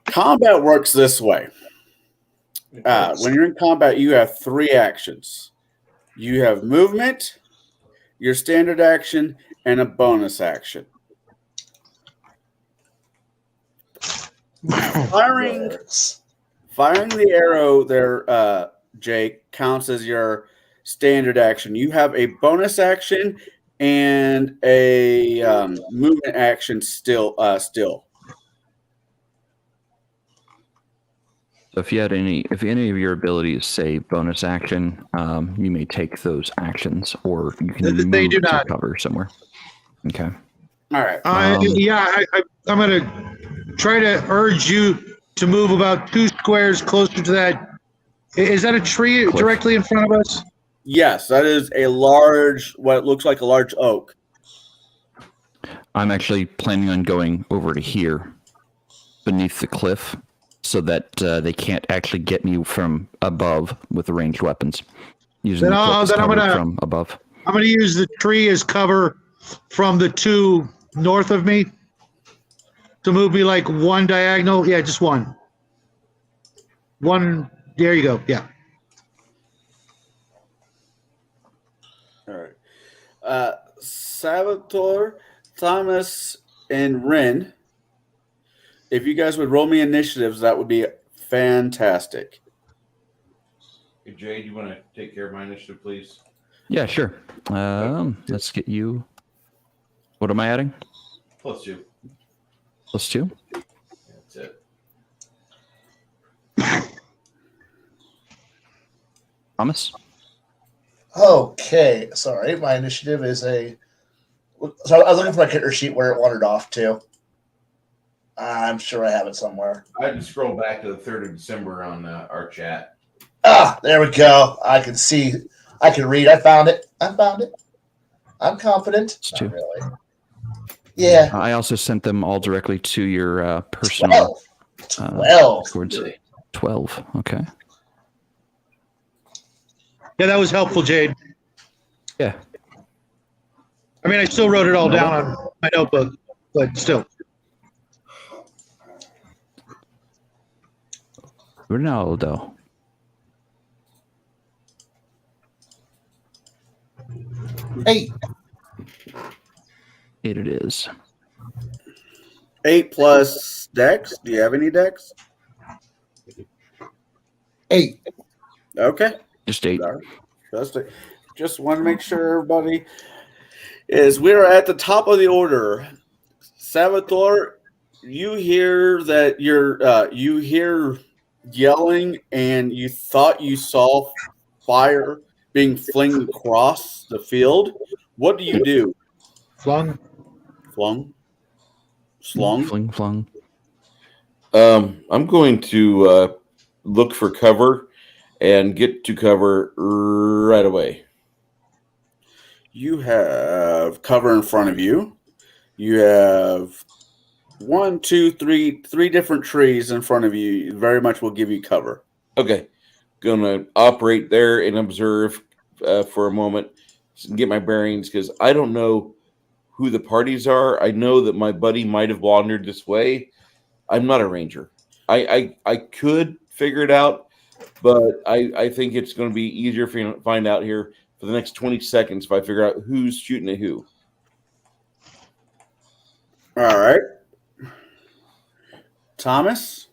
Combat works this way. When you're in combat, you have 3 actions. You have movement, your standard action, and a bonus action. Firing the arrow there, Jake, counts as your standard action. You have a bonus action and a movement action still. So if any of your abilities say bonus action, you may take those actions, or you can They move do to not. cover somewhere. Okay. All right. I'm going to try to urge you to move about 2 squares closer to that. Is that a tree Cliff. directly in front of us? Yes, that is a large, what looks like a large oak. I'm actually planning on going over to here, beneath the cliff, so that they can't actually get me from above with the ranged weapons. Using the cliff as cover from above. I'm going to use the tree as cover from the 2 north of me to move me like 1 diagonal. Yeah, just 1. 1. There you go. Yeah. All right. Salvatore, Thomas, and Ren. If you guys would roll me initiatives, that would be fantastic. Hey, Jay, do you want to take care of my initiative, please? Yeah, sure. Let's get you. What am I adding? +2. +2? That's it. Thomas? Okay, sorry. My initiative is a. So I was looking for my character sheet where it wandered off to. I'm sure I have it somewhere. I had to scroll back to the 3rd of December on our chat. Ah, there we go. I can see. I can read. I found it. I'm confident. It's 2. Not really. Yeah. I also sent them all directly to your personal 12. Discords. 12. Okay. Yeah, that was helpful, Jade. Yeah. I mean, I still wrote it all down on my notebook, but still. Ronaldo. Hey, 8 it is. 8 plus Dex. Do you have any Dex? 8. Okay. Just 8. Just want to make sure everybody is. We are at the top of the order. Salvatore, you hear that you hear yelling, and you thought you saw fire being flung across the field. What do you do? Flung. Slung. Fling flung. I'm going to look for cover and get to cover right away. You have cover in front of you. You have 1, 2, 3 different trees in front of you. Very much will give you cover. Okay, gonna operate there and observe for a moment and get my bearings because I don't know who the parties are. I know that my buddy might have wandered this way. I'm not a ranger. I could figure it out, but I think it's going to be easier for you to find out here for the next 20 seconds if I figure out who's shooting at who. All right. Thomas?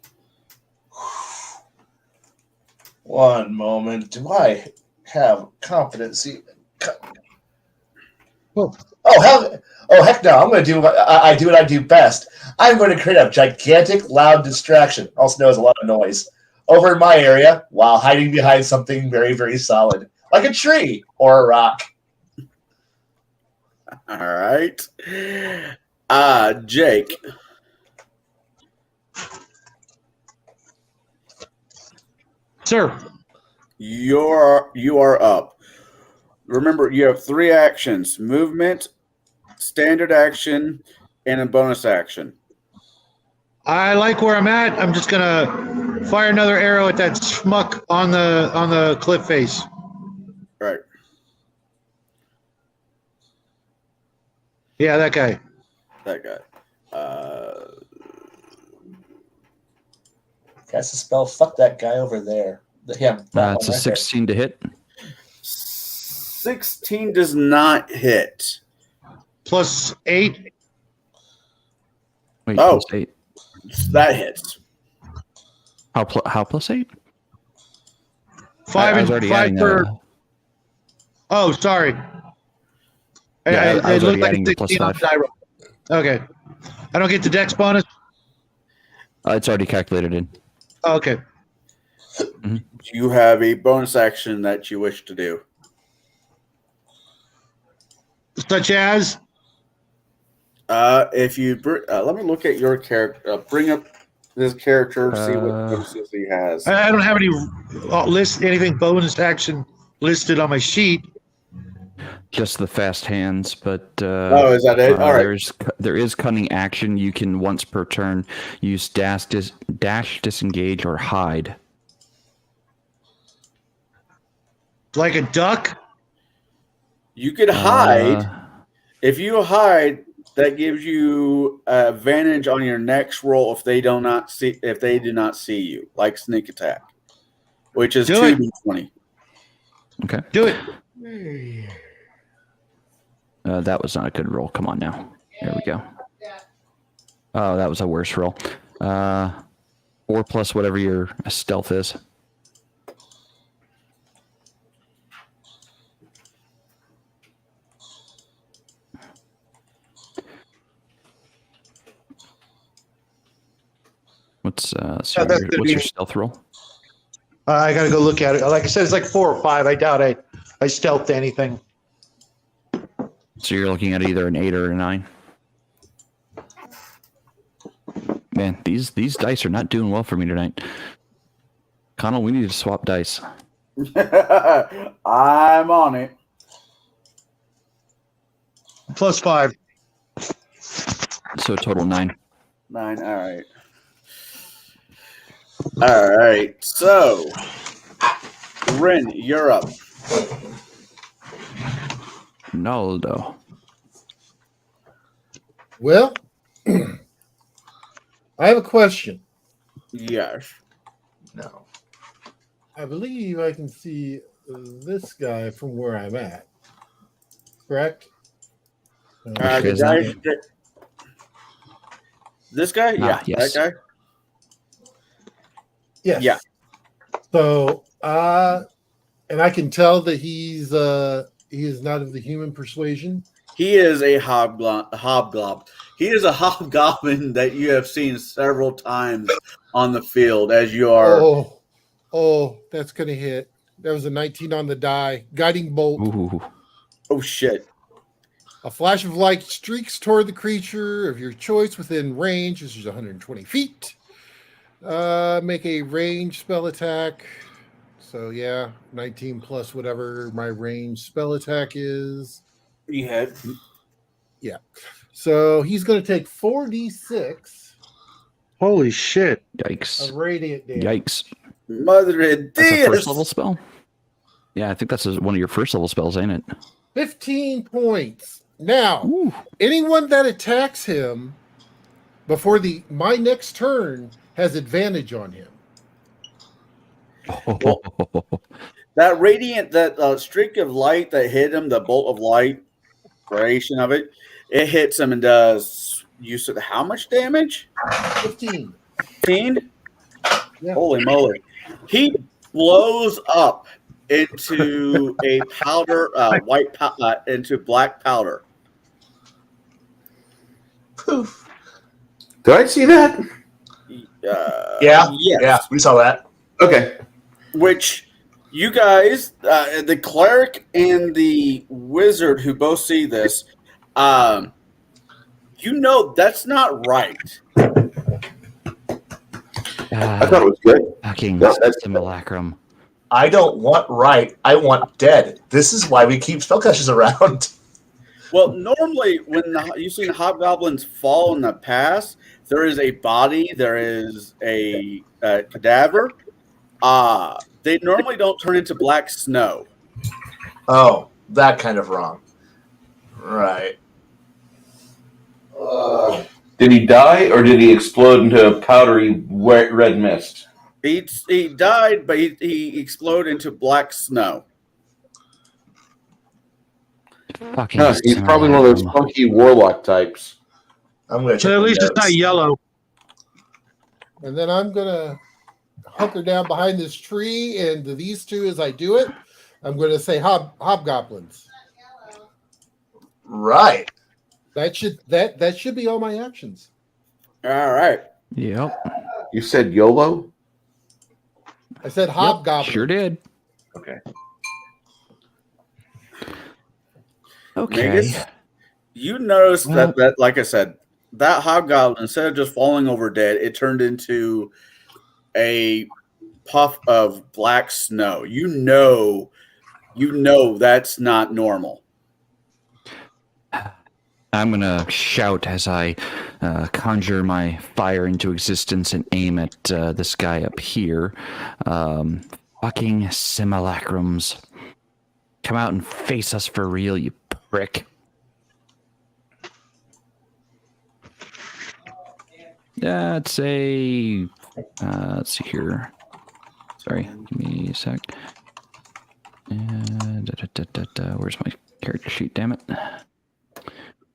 One moment. Do I have competency? Heck no! I'm going to do what I do. What I do best. I'm going to create a gigantic, loud distraction, also known as a lot of noise, over in my area while hiding behind something very, very solid, like a tree or a rock. All right. Jake. Sir. You are up. Remember, you have 3 actions: movement, standard action, and a bonus action. I like where I'm at. I'm just gonna fire another arrow at that schmuck on the cliff face. Right. Yeah, that guy. That guy. Cast a spell. Fuck that guy over there. Yeah, It's a 16 to hit. 16 does not hit. Plus 8. Wait, Oh. plus 8. That hits. How plus 8? 5 I and was already 5 adding per. Oh, sorry. Yeah, I was it already looked adding the like plus 16 on 5. the die roll. Okay. I don't get the dex bonus? It's already calculated in. Oh, okay. You have a bonus action that you wish to do. Such as? If you let me look at your character. Bring up this character. See what bonuses he has. I don't have any anything bonus action listed on my sheet. Just the fast hands, but Is that it? All right. there is cunning action. You can once per turn use dash, disengage, or hide. Like a duck? You could hide. If you hide, that gives you advantage on your next roll if they do not see you, like sneak attack, which is 2d20. Okay. Do it. That was not a good roll. Come on now. There we go. Oh, that was a worse roll. 4 plus whatever your stealth is. What's your stealth roll? I gotta go look at it. Like I said, it's like 4 or 5. I doubt I stealthed anything. So you're looking at either an 8 or a 9. Man, these dice are not doing well for me tonight. Conall, we need to swap dice. I'm on it. Plus 5. So total 9. 9. All right. All right. So, Rin, you're up. Naldo. Well, I have a question. Yes. No. I believe I can see this guy from where I'm at. Correct? Which The guy is guy. that? This guy? Yeah. Yes. That guy? Yes. Yeah. So, and I can tell that he is not of the human persuasion. He is a hobgoblin. He is a hobgoblin that you have seen several times on the field as you are. Oh, that's gonna hit. That was a 19 on the die. Guiding bolt. Ooh. Oh, shit. A flash of light streaks toward the creature of your choice within range, which is 120 feet. Make a range spell attack. So yeah, 19 plus whatever my range spell attack is. You hit. Yeah. So he's going to take 4d6 Holy shit. Yikes. of radiant damage. Yikes. Mother of That's a Deus. first level spell? Yeah, I think that's one of your first level spells, ain't it? 15 points. Now, Ooh. anyone that attacks him before my next turn has advantage on him. That radiant, that streak of light that hit him, the bolt of light, variation of it, it hits him and does, you said how much damage? 15. 15? Yeah. Holy moly. He blows up into a powder, into black powder. Poof. Did I see that? Yeah. Yes. Yeah, we saw that. Okay. Which you guys, the cleric and the wizard who both see this, you know that's not right. I thought it was good. Fucking No, that's- simulacrum. I don't want right. I want dead. This is why we keep spellcasters around. Well, normally when you've seen hobgoblins fall in the past, there is a body, there is a cadaver. They normally don't turn into black snow. Oh, that kind of wrong. Right. Did he die or did he explode into a powdery red mist? He died, but he exploded into black snow. Fucking He's probably one of those simulacrum. funky warlock types. I'm going to check So at my least it's notes. not yellow. And then I'm going to hunker down behind this tree, and to these two, as I do it, I'm going to say hobgoblins. Right. That should be all my actions. All right. Yep. You said YOLO? I said hobgoblin. Sure did. Okay. Okay. Megas, you noticed that, like I said, that hobgoblin, instead of just falling over dead, it turned into a puff of black snow. You know that's not normal. I'm going to shout as I conjure my fire into existence and aim at this guy up here. Fucking simulacrums. Come out and face us for real, you prick. Let's say, let's see here. Sorry, give me a sec. Where's my character sheet, damn it?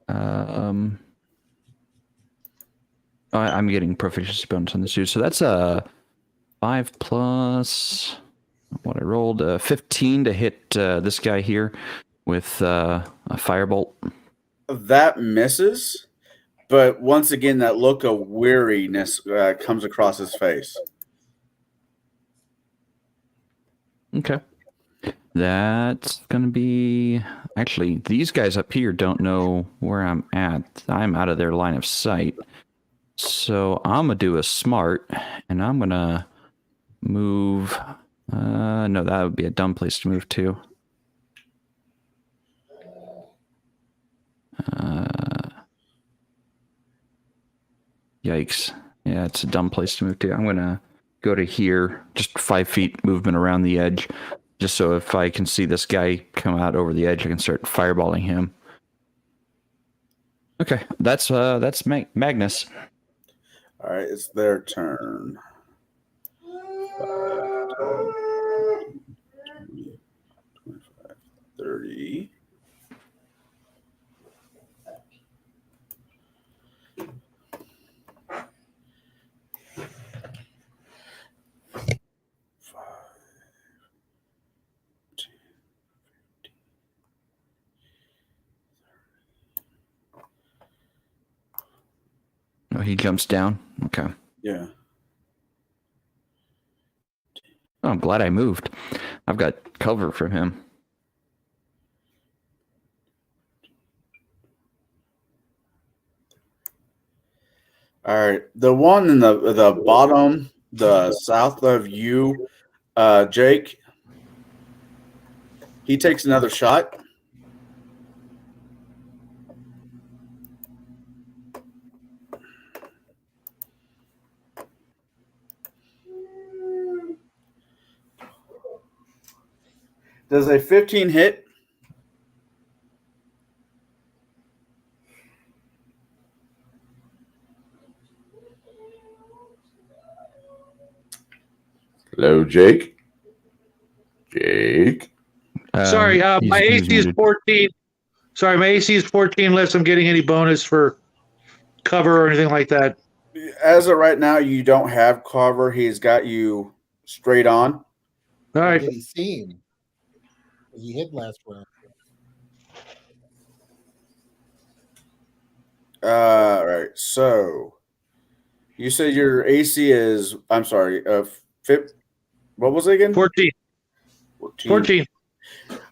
I'm getting proficiency bonus on this too. So that's a 5 plus what I rolled, 15 to hit this guy here with a firebolt. That misses, but once again, that look of weariness comes across his face. Okay. That's going to be... Actually, these guys up here don't know where I'm at. I'm out of their line of sight. So I'm going to do a smart, and I'm going to move... no, that would be a dumb place to move to. Yikes. Yeah, it's a dumb place to move to. I'm going to go to here, just 5 feet movement around the edge, just so if I can see this guy come out over the edge, I can start fireballing him. Okay, that's Magnus. All right, it's their turn. 5, 10, 20, 25, 30. Oh, he jumps down? Okay. Yeah. Oh, I'm glad I moved. I've got cover from him. All right. The one in the bottom, the south of you, Jake, he takes another shot. Does a 15 hit? Hello, Jake. Jake. Sorry, my he's AC is muted. 14. Sorry, my AC is 14 unless I'm getting any bonus for cover or anything like that. As of right now, you don't have cover. He's got you straight on. All What right. did he seem? He hit last round. All right. So you said your AC is, I'm sorry, what was it again? 14. 14.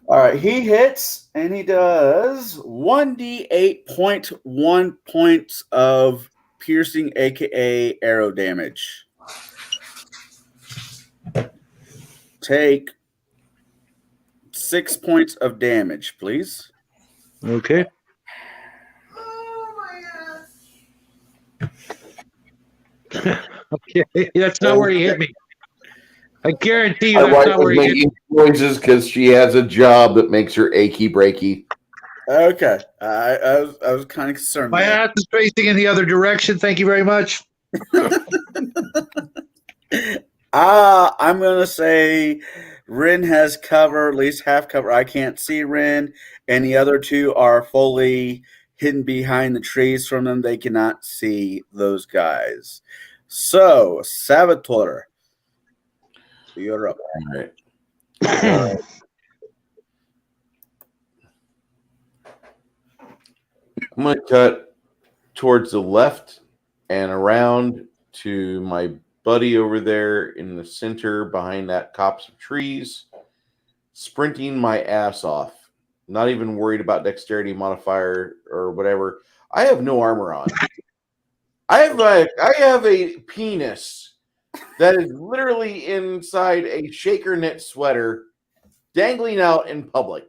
All right. He hits and he does 1d8.1 points of piercing, aka arrow damage. Take 6 points of damage, please. Okay. Okay. That's not where he hit me. I guarantee you My that's wife not where was he hit me. making noises because she has a job that makes her achy breaky. Okay. I was kind of concerned. My there. ass is facing in the other direction. Thank you very much. I'm going to say Rin has cover, at least half cover. I can't see Rin, and the other two are fully hidden behind the trees from them. They cannot see those guys. So, Saboteur, you're up. All right. I'm going to cut towards the left and around to my buddy over there in the center behind that copse of trees, sprinting my ass off. Not even worried about dexterity modifier or whatever. I have no armor on. I have a penis that is literally inside a shaker knit sweater dangling out in public.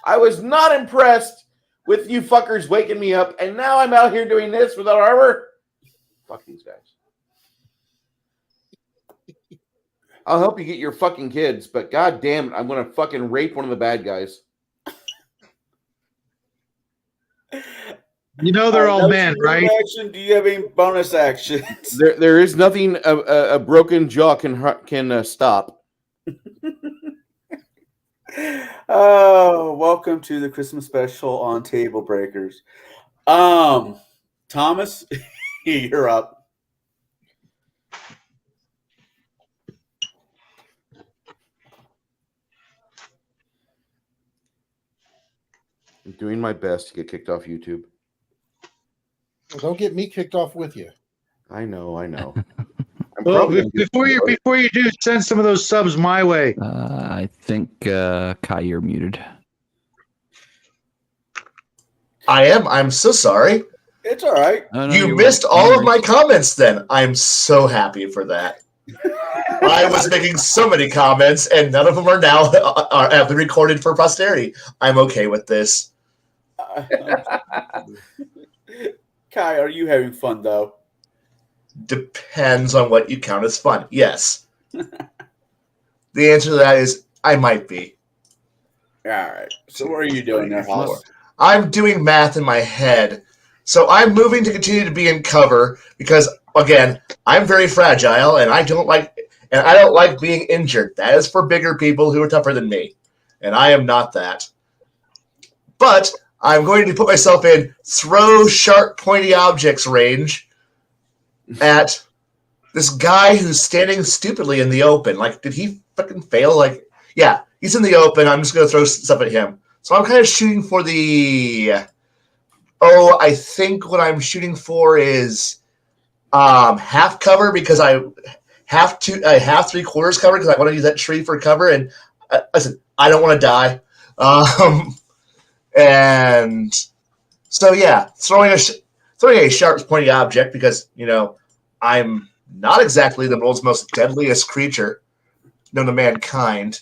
I was not impressed with you fuckers waking me up, and now I'm out here doing this without armor. Fuck these guys. I'll help you get your fucking kids, but god damn it, I'm gonna fucking rape one of the bad guys. You know they're all That's men, your right? Action. Do you have any bonus actions? There is nothing a broken jaw can stop. Oh, welcome to the Christmas special on Tablebreakers. Thomas, you're up. I'm doing my best to get kicked off YouTube. Well, don't get me kicked off with you. I know. I'm Well, probably gonna do before you do, send some of those subs my way. I think Kai, you're muted. I am. I'm so sorry. It's all right. Oh, no, You you're missed right. all of my comments then. I'm so happy for that. I was making so many comments, and none of them are now have been recorded for posterity. I'm okay with this. Kai, are you having fun though? Depends on what you count as fun. Yes. The answer to that is I might be. All right. So what are you doing there, Hoss? I'm doing math in my head. So I'm moving to continue to be in cover because, again, I'm very fragile and I don't like being injured. That is for bigger people who are tougher than me, and I am not that. But I'm going to put myself in throw sharp, pointy objects range at this guy who's standing stupidly in the open. Like, did he fucking fail? Like, yeah, he's in the open. I'm just going to throw stuff at him. So I'm kind of shooting for the... Oh, I think what I'm shooting for is half cover because I have 3/4 cover because I want to use that tree for cover. And listen, I don't want to die. And so, yeah, throwing a sharp, pointy object because, I'm not exactly the world's most deadliest creature known to mankind.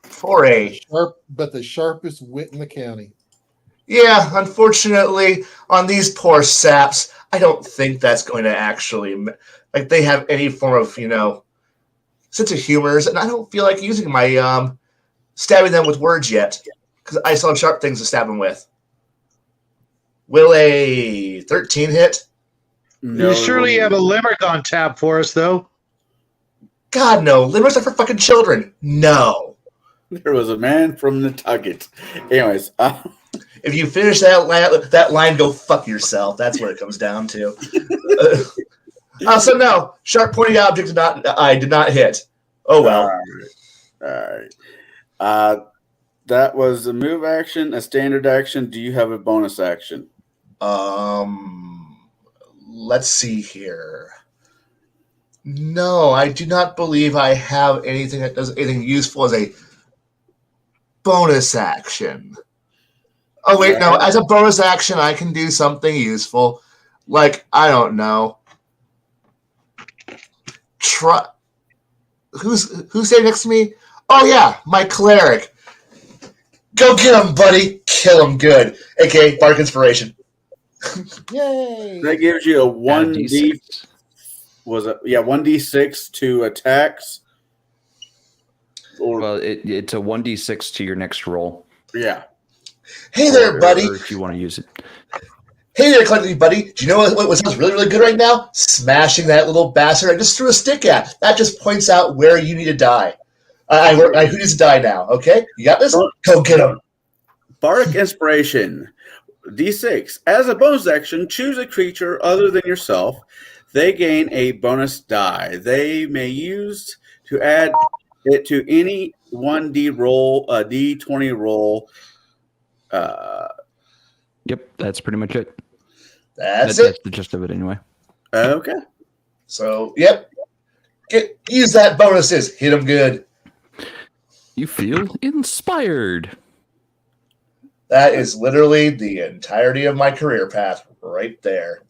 For a but the sharpest wit in the county. Yeah, unfortunately, on these poor saps, I don't think that's going to actually they have any form of sense of humor, and I don't feel like using my stabbing them with words yet because I still have sharp things to stab them with. Will a 13 hit? No. You surely have a limerick on tap for us, though. God, no. Limericks are for fucking children. No. There was a man from Nantucket. Anyways, if you finish that line, go fuck yourself. That's what it comes down to. So no, sharp pointy object I did not hit. Oh well. All right. That was a move action, a standard action. Do you have a bonus action? Let's see here. No, I do not believe I have anything that does anything useful as a bonus action. Oh, wait, no. As a bonus action, I can do something useful. Like, I don't know. Who's standing next to me? Oh, yeah, my cleric. Go get him, buddy. Kill him good. A.k.a. Bark Inspiration. Yay! That gives you a Add a 1d. D6. 1d6 to attacks. Or Well, it's a 1d6 to your next roll. yeah. Hey there, buddy. Or if you want to use it. Hey there, Clinton, buddy. Do you know what sounds really, really good right now? Smashing that little bastard I just threw a stick at. That just points out where you need to die. Who needs to die now, okay? You got this? Go get him. Bardic Inspiration. D6. As a bonus action, choose a creature other than yourself. They gain a bonus die. They may use to add it to any 1d roll, a d20 roll. Yep, that's pretty much it. That's it. That's the gist of it anyway. Okay. So, yep. Use that bonuses. Hit them good. You feel inspired. That is literally the entirety of my career path right there.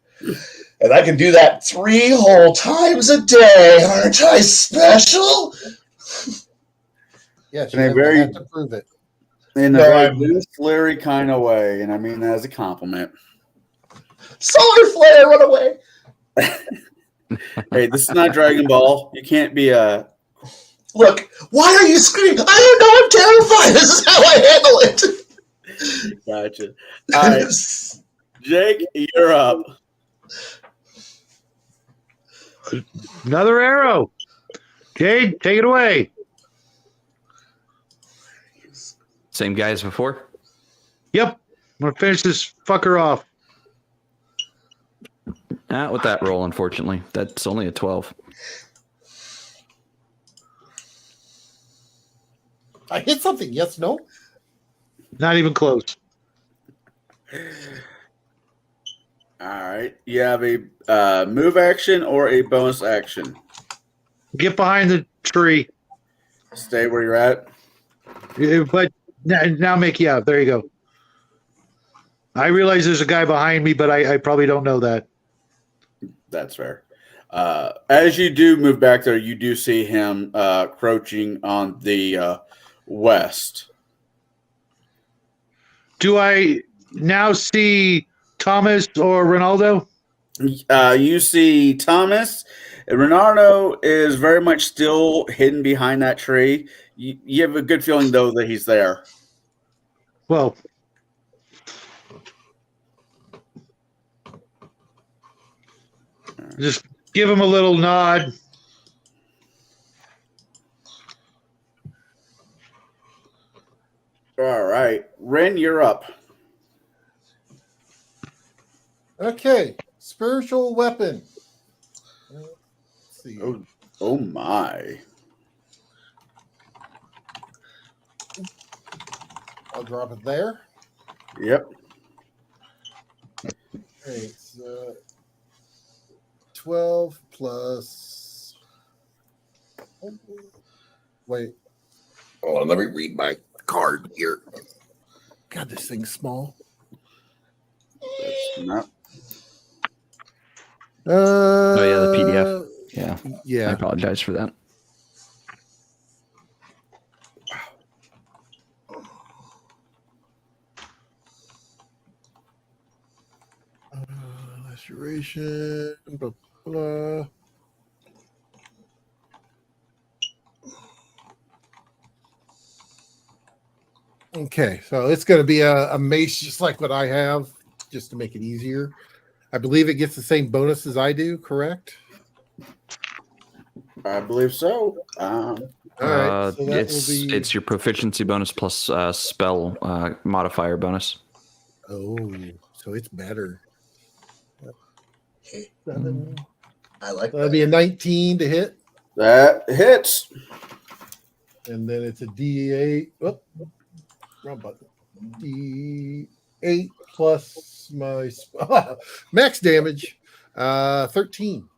And I can do that 3 whole times a day. Aren't I special? Yes, And you a very- have to prove it. In a No, very I'm- Deuce Larry kind of way, and I mean that as a compliment. Solar flare, run away. Hey, this is not Dragon Ball. You can't be a. Look, why are you screaming? I don't know, I'm terrified. This is how I handle it. Gotcha. All right, Jake, you're up. Another arrow. Jade, take it away. Same guy as before? Yep. I'm going to finish this fucker off. Not with that roll, unfortunately. That's only a 12. I hit something. Yes, no? Not even close. All right, you have a move action or a bonus action. Get behind the tree. Stay where you're at. But now make you out. There you go. I realize there's a guy behind me, but I probably don't know that. That's fair. As you do move back there, you do see him crouching on the west. Do I now see Thomas or Ronaldo? You see Thomas. Renardo is very much still hidden behind that tree. You have a good feeling, though, that he's there. Well, just give him a little nod. All right. Ren, you're up. Okay, spiritual weapon. Let's see. Oh my. I'll drop it there. Yep. It's 12 plus. Wait. Hold on, let me read my card here. God, this thing's small. That's not. Oh yeah, the PDF. Yeah. I Yeah. apologize for that. Laceration. Blah, blah. Okay, so it's going to be a mace just like what I have, just to make it easier. I believe it gets the same bonus as I do, correct? I believe so. All right, so that will be. It's your proficiency bonus plus spell modifier bonus. Oh, so it's better. Okay. 7. I like That'll that. be a 19 to hit, That hits. and then it's a D8. Oh, wrong button. D8 plus my max damage, 13.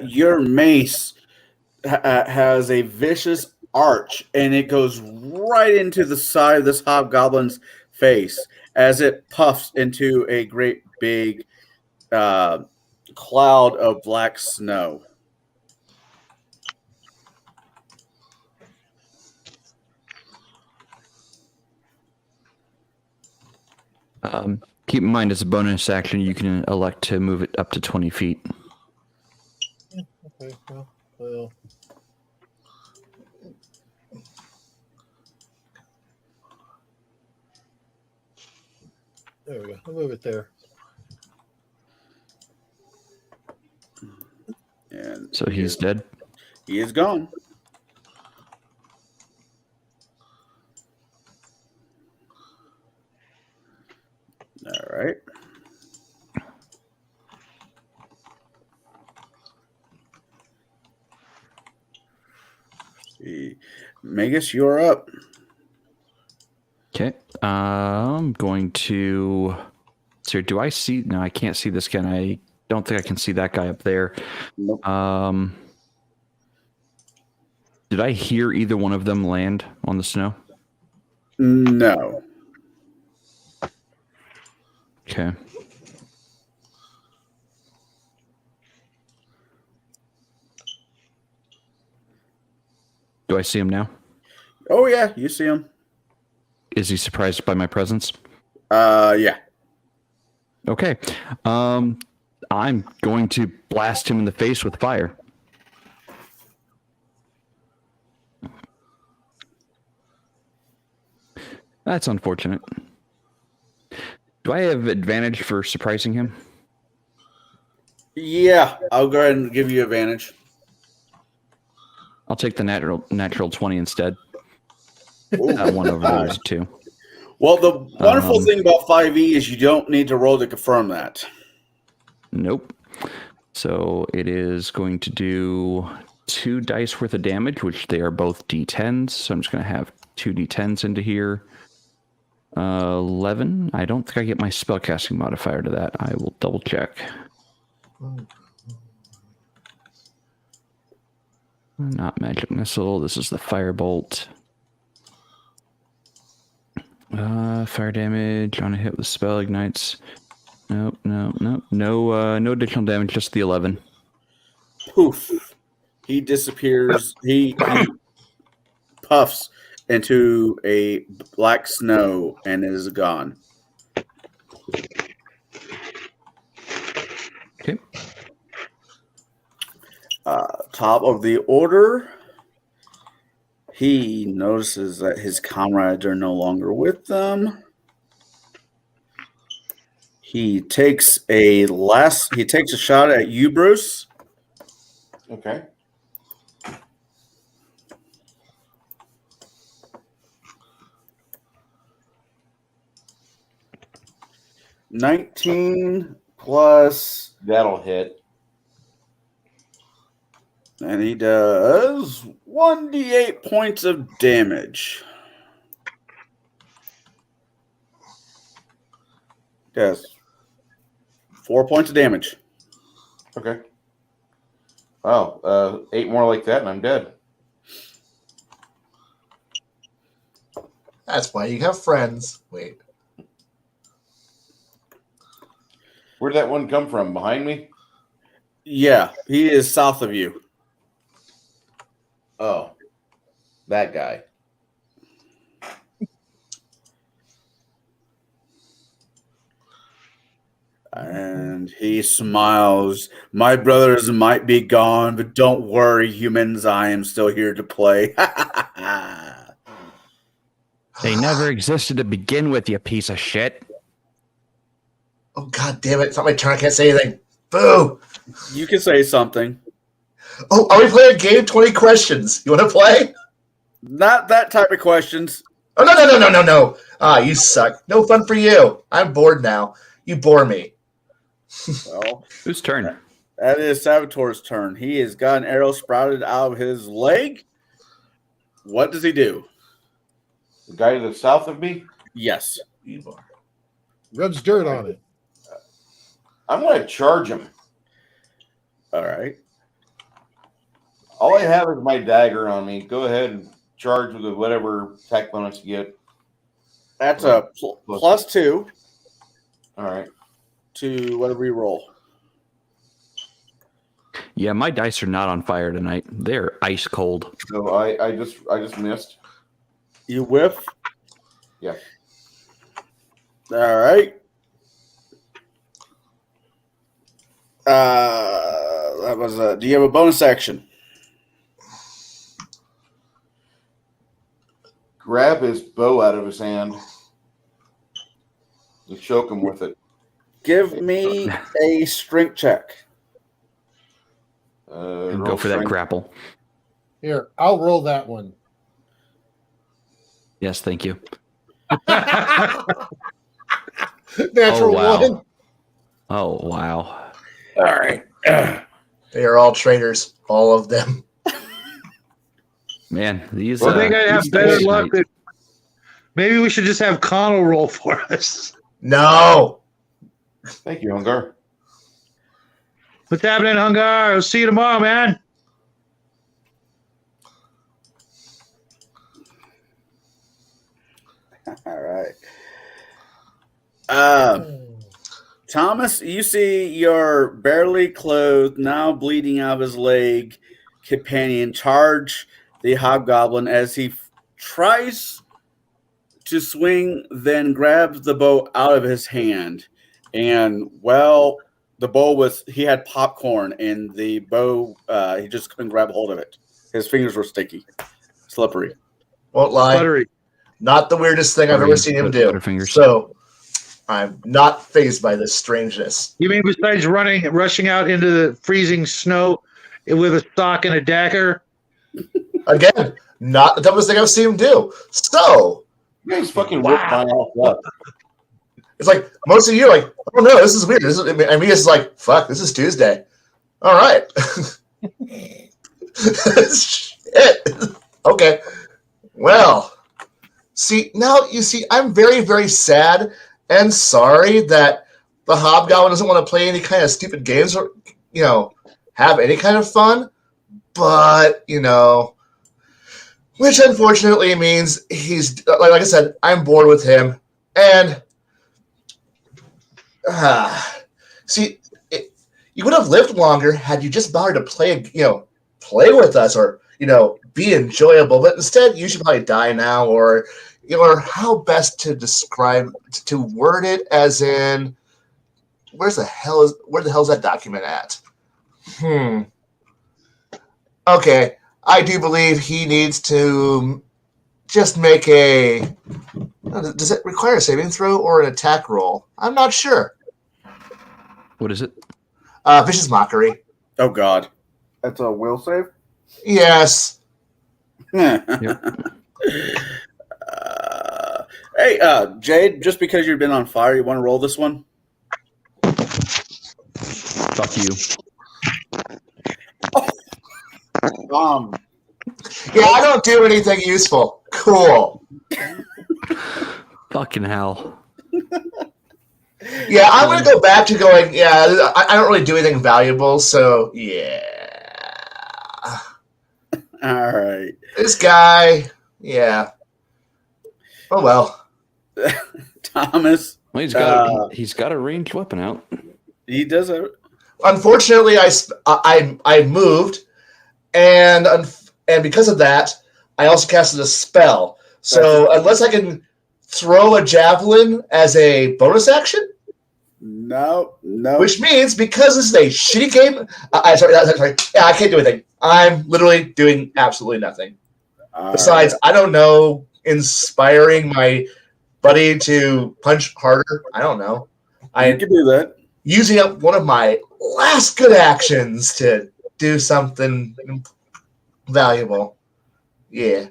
Your mace has a vicious arch, and it goes right into the side of this hobgoblin's face as it puffs into a great big cloud of black snow. Keep in mind, as a bonus action, you can elect to move it up to 20 feet. Okay, well. There we go. I'll move it there. And So he's dead. he is gone. All right. See. Magus, you're up. Okay. I'm going to. So do I see? No, I can't see this guy. I don't think I can see that guy up there. Nope. Did I hear either one of them land on the snow? No. Okay. Do I see him now? Oh yeah, you see him. Is he surprised by my presence? Yeah. Okay. I'm going to blast him in the face with fire. That's unfortunate. Do I have advantage for surprising him? Yeah, I'll go ahead and give you advantage. I'll take the natural 20 instead. Ooh. That one over there is 2. Well, the wonderful thing about 5e is you don't need to roll to confirm that. Nope. So it is going to do 2 dice worth of damage, which they are both d10s. So I'm just going to have 2 d10s into here. 11. I don't think I get my spellcasting modifier to that. I will double check. Not magic missile. This is the firebolt. Fire damage on a hit with spell ignites. Nope. No additional damage. Just the 11. Poof. He disappears. He puffs into a black snow and is gone. Okay. Top of the order, he notices that his comrades are no longer with them. He takes a shot at you, Bruce. Okay. $19 plus, That'll hit. and he does 1d8 points of damage. Yes. 4 points of damage. Okay. Wow. 8 more like that, and I'm dead. That's why you have friends. Wait. Where'd that one come from? Behind me? Yeah, he is south of you. Oh, that guy. And he smiles. My brothers might be gone, but don't worry, humans. I am still here to play. They never existed to begin with, you piece of shit. Oh, God damn it. It's not my turn. I can't say anything. Boo. You can say something. Oh, are we playing a game? 20 questions. You want to play? Not that type of questions. Oh, no. Ah, you suck. No fun for you. I'm bored now. You bore me. Well, Whose turn? that is Salvatore's turn. He has got an arrow sprouted out of his leg. What does he do? The guy to the south of me? Yes. Rubs dirt on it. I'm going to charge him. All right. All I have is my dagger on me. Go ahead and charge with whatever attack bonus you get. That's a +2 All right. to whatever you roll. Yeah, my dice are not on fire tonight. They're ice cold. So I just missed. You whiff. Yeah. All right. That was a. Do you have a bonus action? Grab his bow out of his hand and choke him with it. Give me a strength check. And go for that grapple. Here, I'll roll that one. Yes, thank you. Natural wow. one. Oh, wow. All right. They are all traitors. All of them. Man, these. I think I'd have these better dice luck. tonight- Maybe we should just have Conall roll for us. No. Thank you, Hungar. What's happening, Hungar? I'll see you tomorrow, man. All right. Thomas, you see your barely clothed, now bleeding out of his leg companion charge the hobgoblin as he tries to swing, then grabs the bow out of his hand. And, well, the bow he had popcorn, and the bow, he just couldn't grab hold of it. His fingers were sticky, slippery. Won't lie. Buttery. Not the weirdest thing I've ever seen him do. Butterfingers. So I'm not fazed by this strangeness. You mean besides rushing out into the freezing snow with a sock and a dagger? Again, not the dumbest thing I've seen him do. So You guys fucking ripped my ass up. it's like most of you are like, oh no, this is weird. I mean, it's like, fuck, this is Tuesday. All right. Shit. Okay. Well, I'm very, very sad and sorry that the hobgoblin doesn't want to play any kind of stupid games or, have any kind of fun. But, which unfortunately means he's, like I said, I'm bored with him. And, you would have lived longer had you just bothered to play with us or, be enjoyable. But instead, you should probably die now or, or how best to describe, to word it, as in, where the hell is that document at? Okay, I do believe he needs to just make a. Does it require a saving throw or an attack roll? I'm not sure. What is it? Vicious Mockery. Oh God, that's a will save. Yes. Yep. Hey, Jade, just because you've been on fire, you want to roll this one? Fuck you. Yeah, I don't do anything useful. Cool. Fucking hell. Yeah, I'm going to go back to going, yeah, I don't really do anything valuable, so yeah. All right. This guy, yeah. Oh, well. Thomas. Well, he's got a ranged weapon out. He does have. Unfortunately, I moved, and because of that, I also casted a spell. So unless I can throw a javelin as a bonus action, No. which means because this is a shitty game, sorry, yeah, I can't do anything. I'm literally doing absolutely nothing. Besides, I don't know, inspiring my buddy to punch harder. I don't know. You can do that. Using up one of my last good actions to do something valuable. Yeah.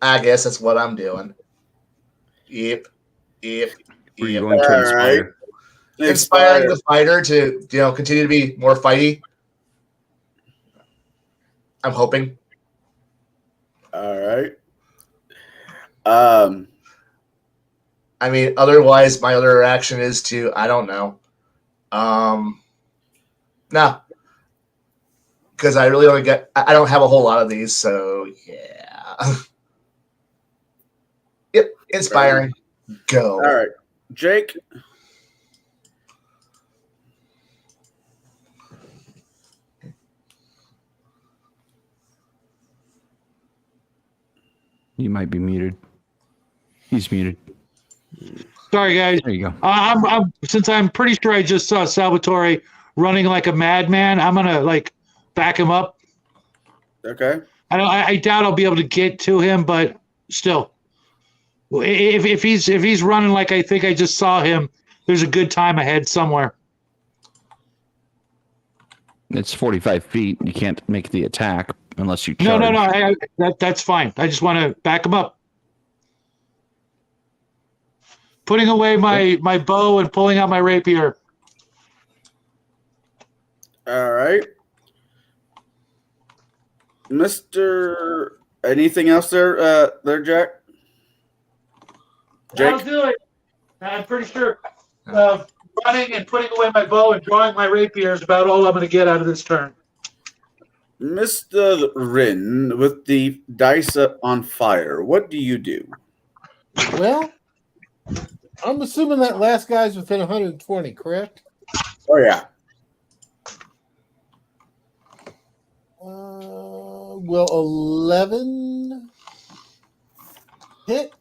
I guess that's what I'm doing. Yep. Were you going to All inspire? right. Inspiring the fighter to, continue to be more fighty. I'm hoping. All right. I mean, otherwise, my other action is to, I don't know. No. Because I really only I don't have a whole lot of these, so yeah. Yep, inspiring. Go. All right. Jake. You might be muted. He's muted. Sorry, guys. There you go. Since I'm pretty sure I just saw Salvatore running like a madman, I'm gonna back him up. Okay. I doubt I'll be able to get to him, but still, if he's running like I think I just saw him, there's a good time ahead somewhere. It's 45 feet. You can't make the attack unless you charge. No. That's fine. I just want to back him up. Putting away my bow and pulling out my rapier. All right. Mr. Anything else there, Jack? That'll do it. I'm pretty sure running and putting away my bow and drawing my rapier is about all I'm going to get out of this turn. Mr. Rin, with the dice up on fire, what do you do? Well, I'm assuming that last guy's within 120, correct? Oh, yeah. Will 11 hit?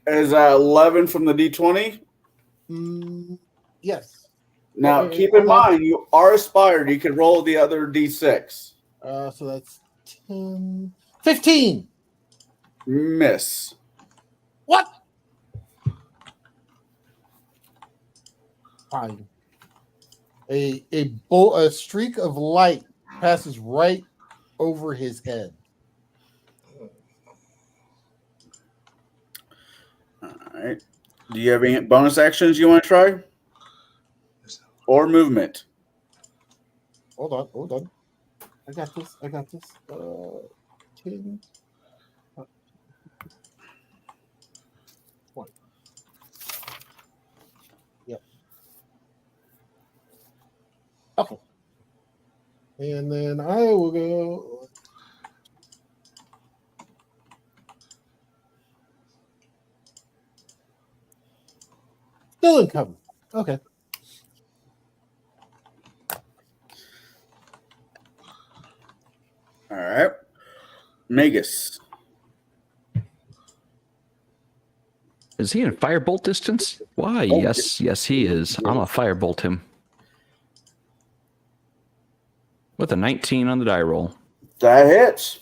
Is 11 from the D20? Yes. Now, keep in mind, you are aspired. You can roll the other D6. So that's 10. 15. Miss. What? Fine. A streak of light passes right over his head. All right. Do you have any bonus actions you want to try? Or movement? Hold on. I got this. 10. 20. Yep. Okay. And then I will go. Still in cover. Okay. All right. Magus. Is he in firebolt distance? Why? Oh, yes, he is. I'm gonna firebolt him with a 19 on the die roll. That hits.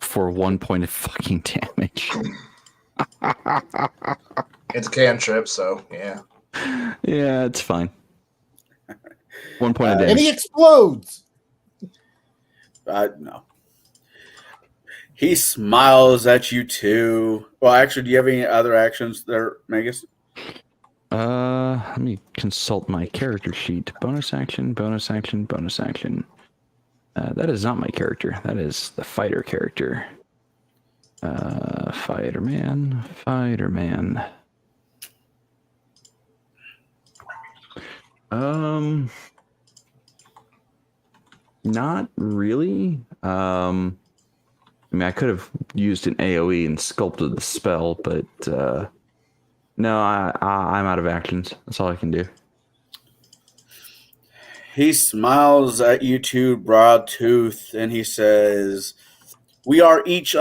For 1 point of fucking damage. It's a cantrip, so yeah. Yeah, it's fine. 1 point of And damage. he explodes. No. He smiles at you too. Well, actually, do you have any other actions there, Magus? Let me consult my character sheet. Bonus action, bonus action, bonus action. That is not my character. That is the fighter character. Fighter man. Not really. I mean, I could have used an AoE and sculpted the spell, but no, I'm out of actions. That's all I can do. He smiles at you two, broad tooth, and he says, We are each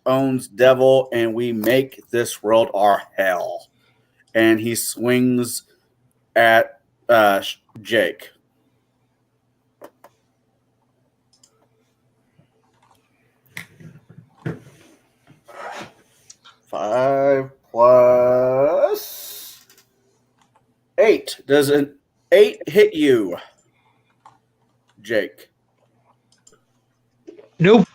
own's devil, and we make this world our hell." And he swings at Jake. Five plus 8. Does an 8 hit you, Jake? Nope.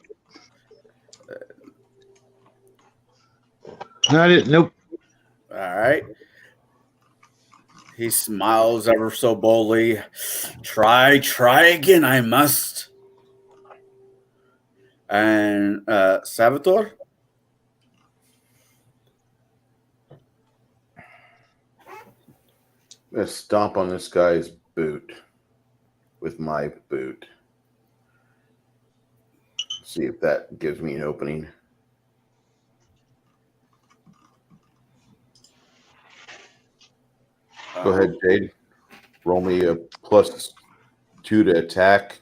Not it. Nope. All right. He smiles ever so boldly. Try again, I must. And Salvatore? I'm gonna stomp on this guy's boot with my boot. See if that gives me an opening. Go ahead, Jade. Roll me a +2 to attack.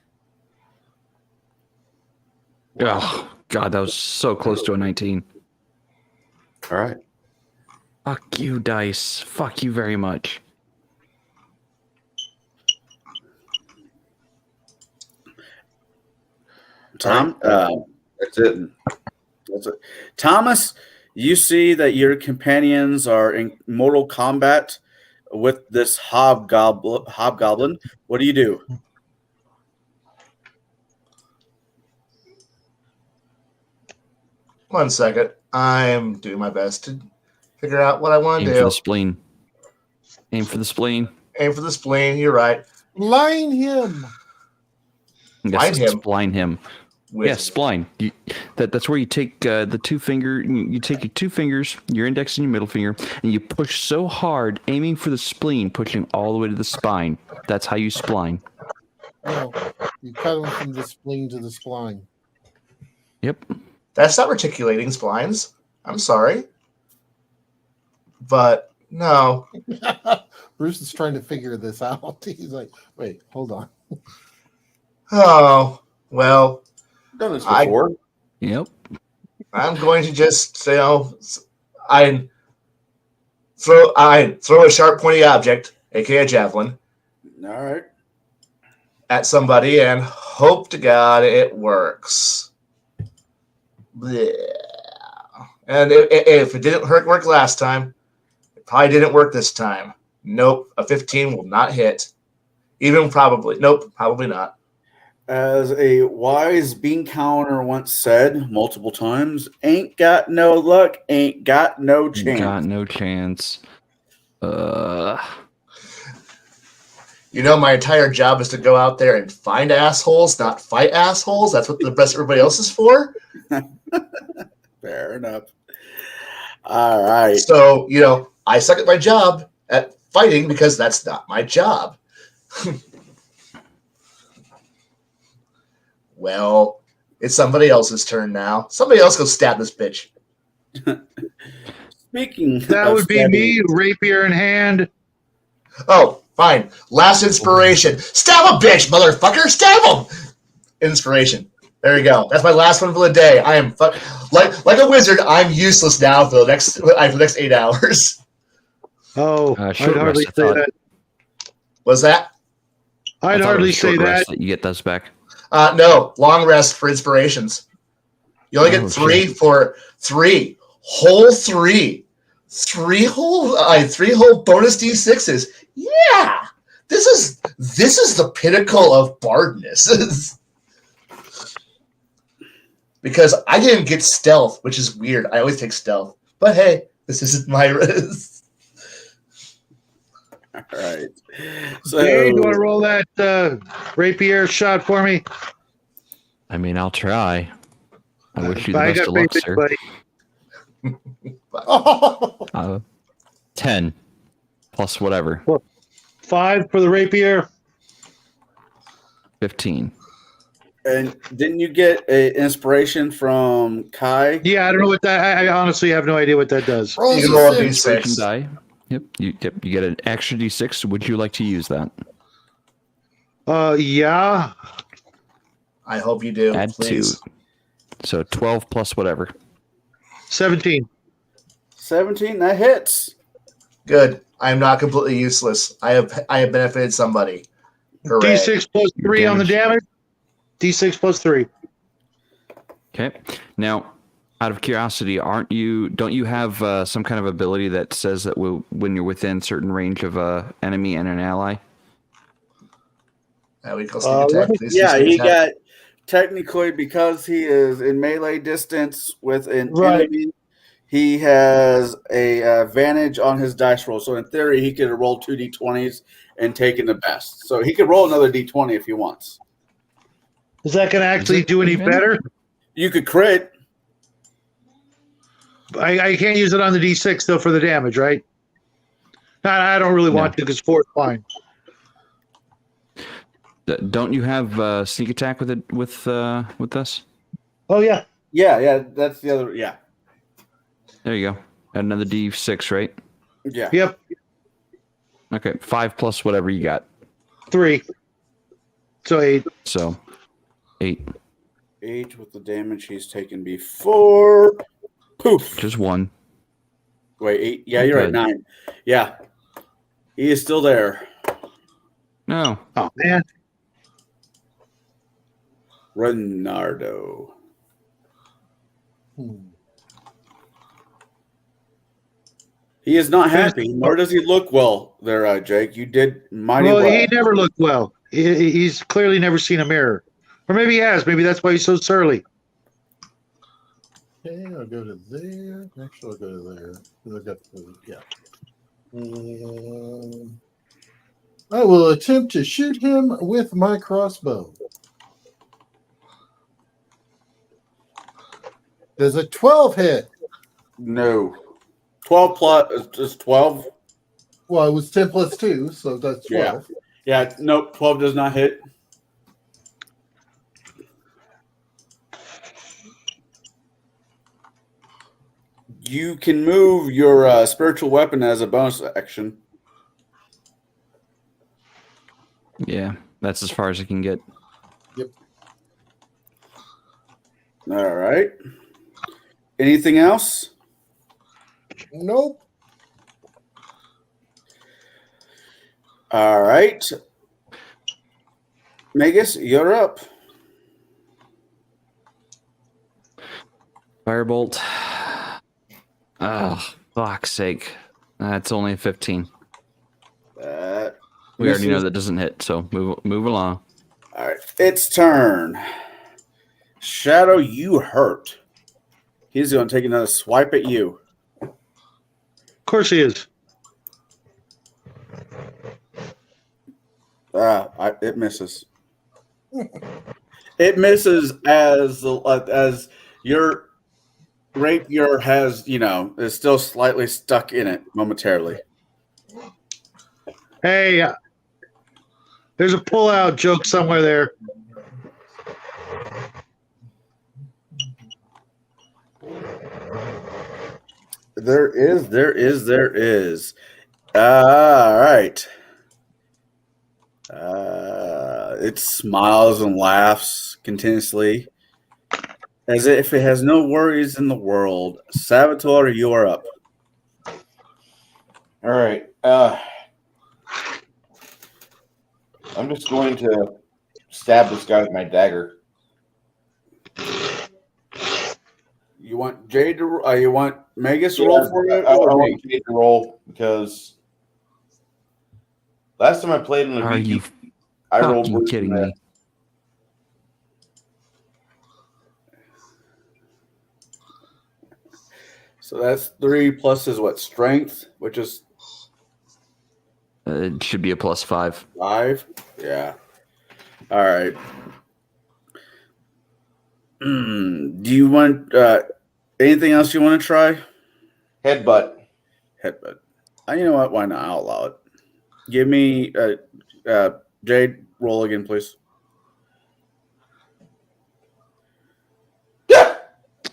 Oh, God, that was so close to a 19. All right. Fuck you, dice. Fuck you very much. Tom? That's it. That's it. Thomas, you see that your companions are in mortal combat with this hobgoblin. What do you do? One second. I'm doing my best to figure out what I want Aim to for do. the spleen. Aim for the spleen. Aim for the spleen. You're right. Line him. Yes, Spline him. spline him. With Yes, spline. That's where you take the two finger. You take your two fingers, your index and your middle finger, and you push so hard, aiming for the spleen, pushing all the way to the spine. That's how you spline. No, you cut him from the spleen to the spine. Yep. That's not reticulating splines. I'm sorry. But no. Bruce is trying to figure this out. He's like, wait, hold on. Oh, well, Done this before. Yep. I'm going to just, I throw a sharp, pointy object, aka a javelin, All right. at somebody and hope to God it works. Blech. And if it didn't work last time, it probably didn't work this time. Nope, a 15 will not hit. Probably not. As a wise bean counter once said multiple times, ain't got no luck, ain't got no chance. Got no chance. My entire job is to go out there and find assholes, not fight assholes. That's what the rest of everybody else is for. Fair enough. All right. So, I suck at my job at fighting because that's not my job. Well, it's somebody else's turn now. Somebody else go stab this bitch. Speaking That of would be stabbing- me, rapier in hand. Oh, fine. Last inspiration. Stab a bitch, motherfucker. Stab him. Inspiration. There you go. That's my last one for the day. I am like a wizard. I'm useless now for the next 8 hours. Oh, I'd Short hardly rest, I say thought. that. Was that? I I'd thought it hardly was say short rest that. that you get those back. No, long rest for inspirations. You only get three shit. for three whole three whole bonus D6s. Yeah, this is the pinnacle of bardness. Because I didn't get stealth, which is weird. I always take stealth, but hey, this isn't my risk. All right. So, Hey, do you want to roll that rapier shot for me? I mean, I'll try. I wish you the I best got of luck, faith in sir. buddy. 10 plus whatever. 5 for the rapier. 15. and didn't you get an inspiration from Kai? Yeah, I don't know what that. I honestly have no idea what that does. Rolls You can a roll a six. Inspiration D6. die. Yep. You get an extra D6. Would you like to use that? Yeah. I hope you do. Add Please. 2. So 12 plus whatever. 17. 17. That hits. Good. I am not completely useless. I have benefited somebody. Hooray. D6 plus 3 on the damage. D6 plus 3. Okay. Now, out of curiosity, don't you have some kind of ability that says that when you're within certain range of a enemy and an ally? We go sneak attack. Please Yeah, sneak he attack. got technically because he is in melee distance with an Right. enemy. He has a advantage on his dice roll. So in theory, he could have rolled 2 d20s and taken the best. So he could roll another d20 if he wants. Is that going to actually do any better? You could crit. I can't use it on the D6 though for the damage, right? I don't really want to because 4 is fine. Don't you have sneak attack with it with us? Oh yeah. Yeah, that's the other. Yeah, There you go. Add another D6, right? yeah. Yep. Okay, 5 plus whatever you got. 3. So 8. So 8. 8 with the damage he's taken before. Poof. Just 1. Wait, 8. Yeah, you're right. Good. 9. Yeah, he is still there. No. Oh man. Renardo. He is not happy, nor does he look well there, Jake. You did mighty Well, well. he never looked well. He's clearly never seen a mirror, or maybe he has. Maybe that's why he's so surly. Okay, I'll go to there. Actually, I'll go to there. 'Cause I got the, yeah. I will attempt to shoot him with my crossbow. Does a 12 hit? No. 12 plus, just 12? Well, it was 10 plus 2, so that's 12. Yeah, nope, 12 does not hit. You can move your spiritual weapon as a bonus action. Yeah, that's as far as I can get. All right. Anything else? Nope. All right. Magus, you're up. Firebolt. Oh, fuck's sake. That's only a 15. We already know that doesn't hit, so move along. All right. It's turn. Shadow, you hurt. He's going to take another swipe at you. Of course he is. It misses. It misses as your rapier has, is still slightly stuck in it momentarily. Hey, there's a pull-out joke somewhere there. There is. All right. It smiles and laughs continuously As if it has no worries in the world. Salvatore, you are up. All right. I'm just going to stab this guy with my dagger. You want Jade to you want Magus to roll for you? I want Jade to roll because last time I played in a Are you I rolled fucking worse kidding than that. me? So that's 3 plus his what? Strength, which is It should be a +5. 5. Yeah. All right. Do you want anything else you want to try? Headbutt. Headbutt. You know what? Why not? I'll allow it. Give me Jade. Roll again, please.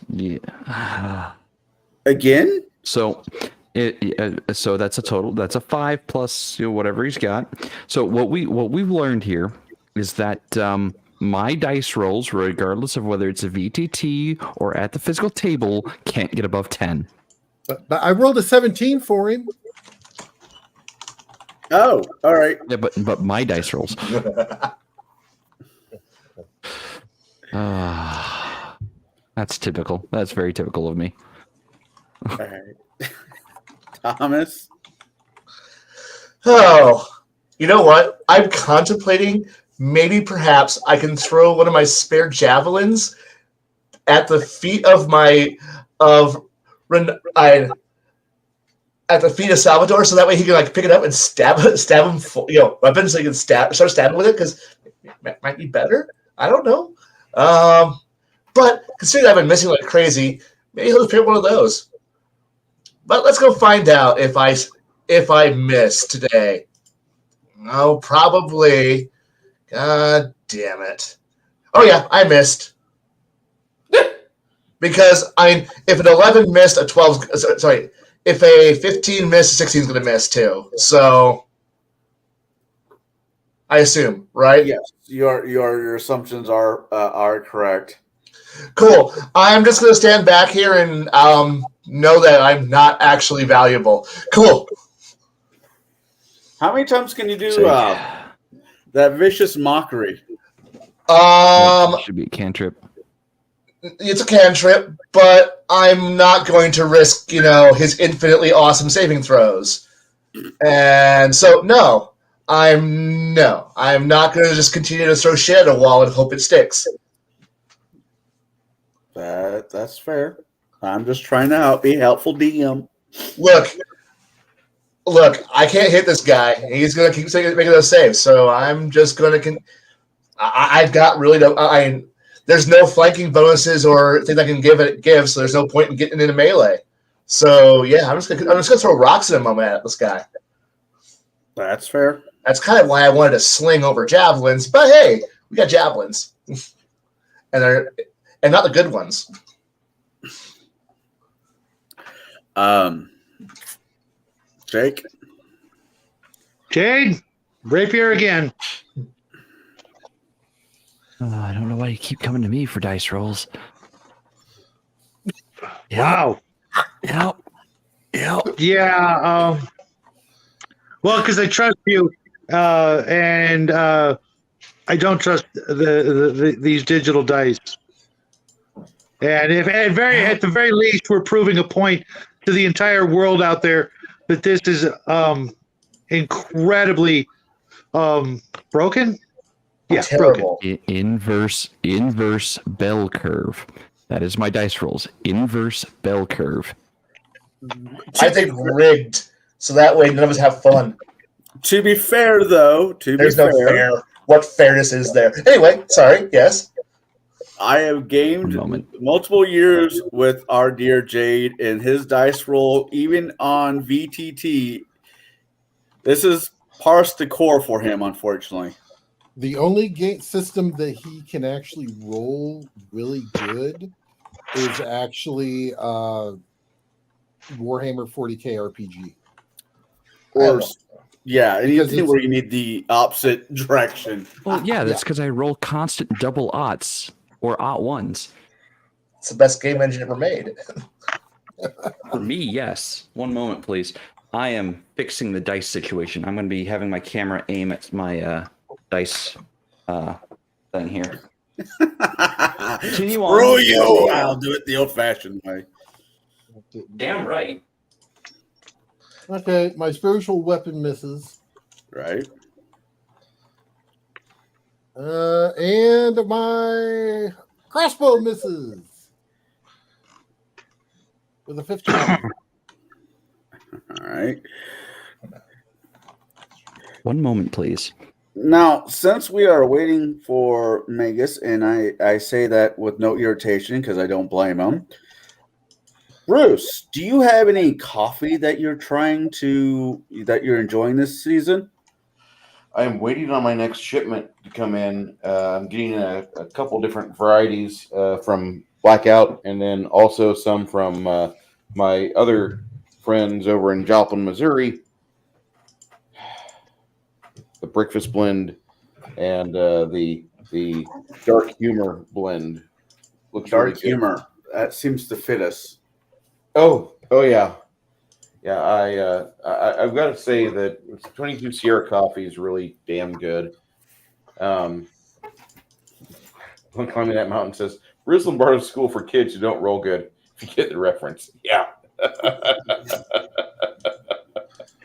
Yeah. Again? So, so that's a total. That's a 5 plus whatever he's got. So what we've learned here is that my dice rolls, regardless of whether it's a VTT or at the physical table, can't get above 10. But I rolled a 17 for him. Oh, all right. Yeah, but my dice rolls. That's typical. That's very typical of me. All right. Thomas. Oh, you know what? I'm contemplating maybe perhaps I can throw one of my spare javelins at the feet of at the feet of Salvador, so that way he can like pick it up and stab him, weapon, so he can start stabbing with it, because it might be better. I don't know. But considering I've been missing like crazy, maybe he'll just pick one of those. But let's go find out if I miss today. Oh, probably. God damn it. Oh yeah, I missed. Because if an 11 missed, a 12. Sorry, if a 15 missed, a 16 is going to miss too. So I assume, right? Yes, your assumptions are correct. Cool. I'm just going to stand back here and know that I'm not actually valuable. Cool. How many times can you do that vicious mockery? Should be a cantrip. It's a cantrip, but I'm not going to risk, his infinitely awesome saving throws. And so, no, I'm not going to just continue to throw shit at a wall and hope it sticks. That's fair. I'm just trying to be helpful, DM. Look, I can't hit this guy. He's going to keep making those saves, so I'm just going to. I've got really no. There's no flanking bonuses or things I can give, so there's no point in getting into melee. So yeah, I'm just gonna throw rocks in a moment at this guy. That's fair. That's kind of why I wanted to sling over javelins, but hey, we got javelins, and not the good ones. Jake. Jade, rapier again. I don't know why you keep coming to me for dice rolls. Wow. Yep. Yeah. Well, because I trust you, and I don't trust these digital dice. And if at the very least, we're proving a point to the entire world out there that this is incredibly broken. Yeah, terrible. Inverse bell curve. That is my dice rolls. Inverse bell curve. I think rigged, so that way none of us have fun. To be fair, though, There's no fair. What fairness is there? Anyway, sorry. Yes. I have gamed multiple years with our dear Jade and his dice roll, even on VTT. This is parse the core for him, unfortunately. The only game system that he can actually roll really good is actually Warhammer 40K RPG. Or yeah, anything where you need the opposite direction. Well, yeah, that's because I roll constant double aughts or aught ones. It's the best game engine ever made. For me, yes. One moment, please. I am fixing the dice situation. I'm going to be having my camera aim at my dice thing here. Continue on. Screw you! I'll do it the old-fashioned way. Damn right. Okay, my spiritual weapon misses. Right? And my crossbow misses. With a 15. All right. One moment, please. Now, since we are waiting for Magus, and I say that with no irritation because I don't blame him. Bruce, do you have any coffee that you're enjoying this season? I am waiting on my next shipment to come in. I'm getting a couple different varieties from Blackout, and then also some from my other friends over in Joplin, Missouri. The Breakfast Blend and the Dark Humor Blend. Looks Dark really good. humor. That seems to fit us. Oh yeah. Yeah, I've got to say that 22 Sierra coffee is really damn good. One climbing that mountain says, Bruce Lombardo's school for kids who don't roll good. If you get the reference. Yeah.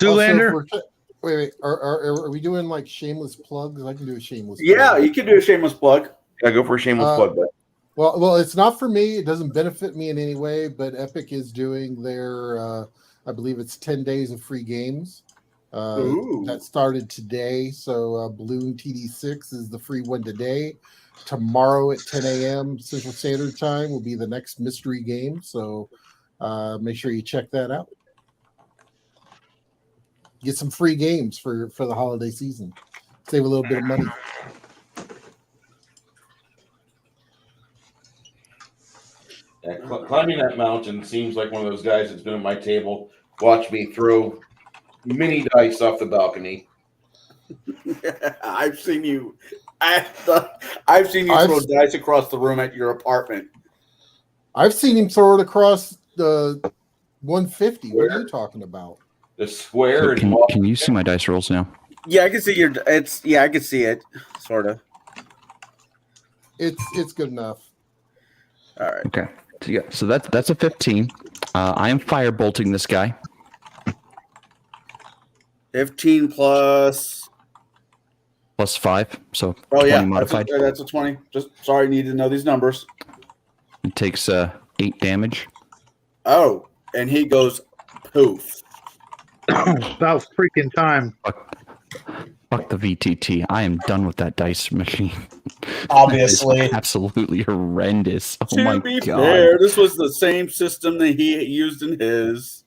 Zoolander? Wait. Are we doing like shameless plugs? I can do a shameless Yeah, plug. you can do a shameless plug. Yeah, go for a shameless plug. But Well, it's not for me. It doesn't benefit me in any way, but Epic is doing their, I believe it's 10 days of free games. That started today. So Balloon TD6 is the free one today. Tomorrow at 10 a.m. Central Standard Time will be the next mystery game. So make sure you check that out. Get some free games for the holiday season. Save a little bit of money. yeah, climbing that mountain seems like one of those guys that's been at my table. Watch me throw mini dice off the balcony. I've seen you. I've seen you throw dice across the room at your apartment. I've seen him throw it across the 150. What are you talking about? The square. So can you see my dice rolls now? Yeah, I can see your. I can see it, sort of. It's good enough. All right. Okay. So that's a 15. I am firebolting this guy. 15 plus. Plus 5. So Oh 20 yeah, modified. that's a 20. Just sorry, need to know these numbers. It takes 8 damage. Oh, and he goes poof. About freaking time. Fuck the VTT. I am done with that dice machine. Obviously. It's absolutely horrendous. Oh To my be god. fair, this was the same system that he used in his.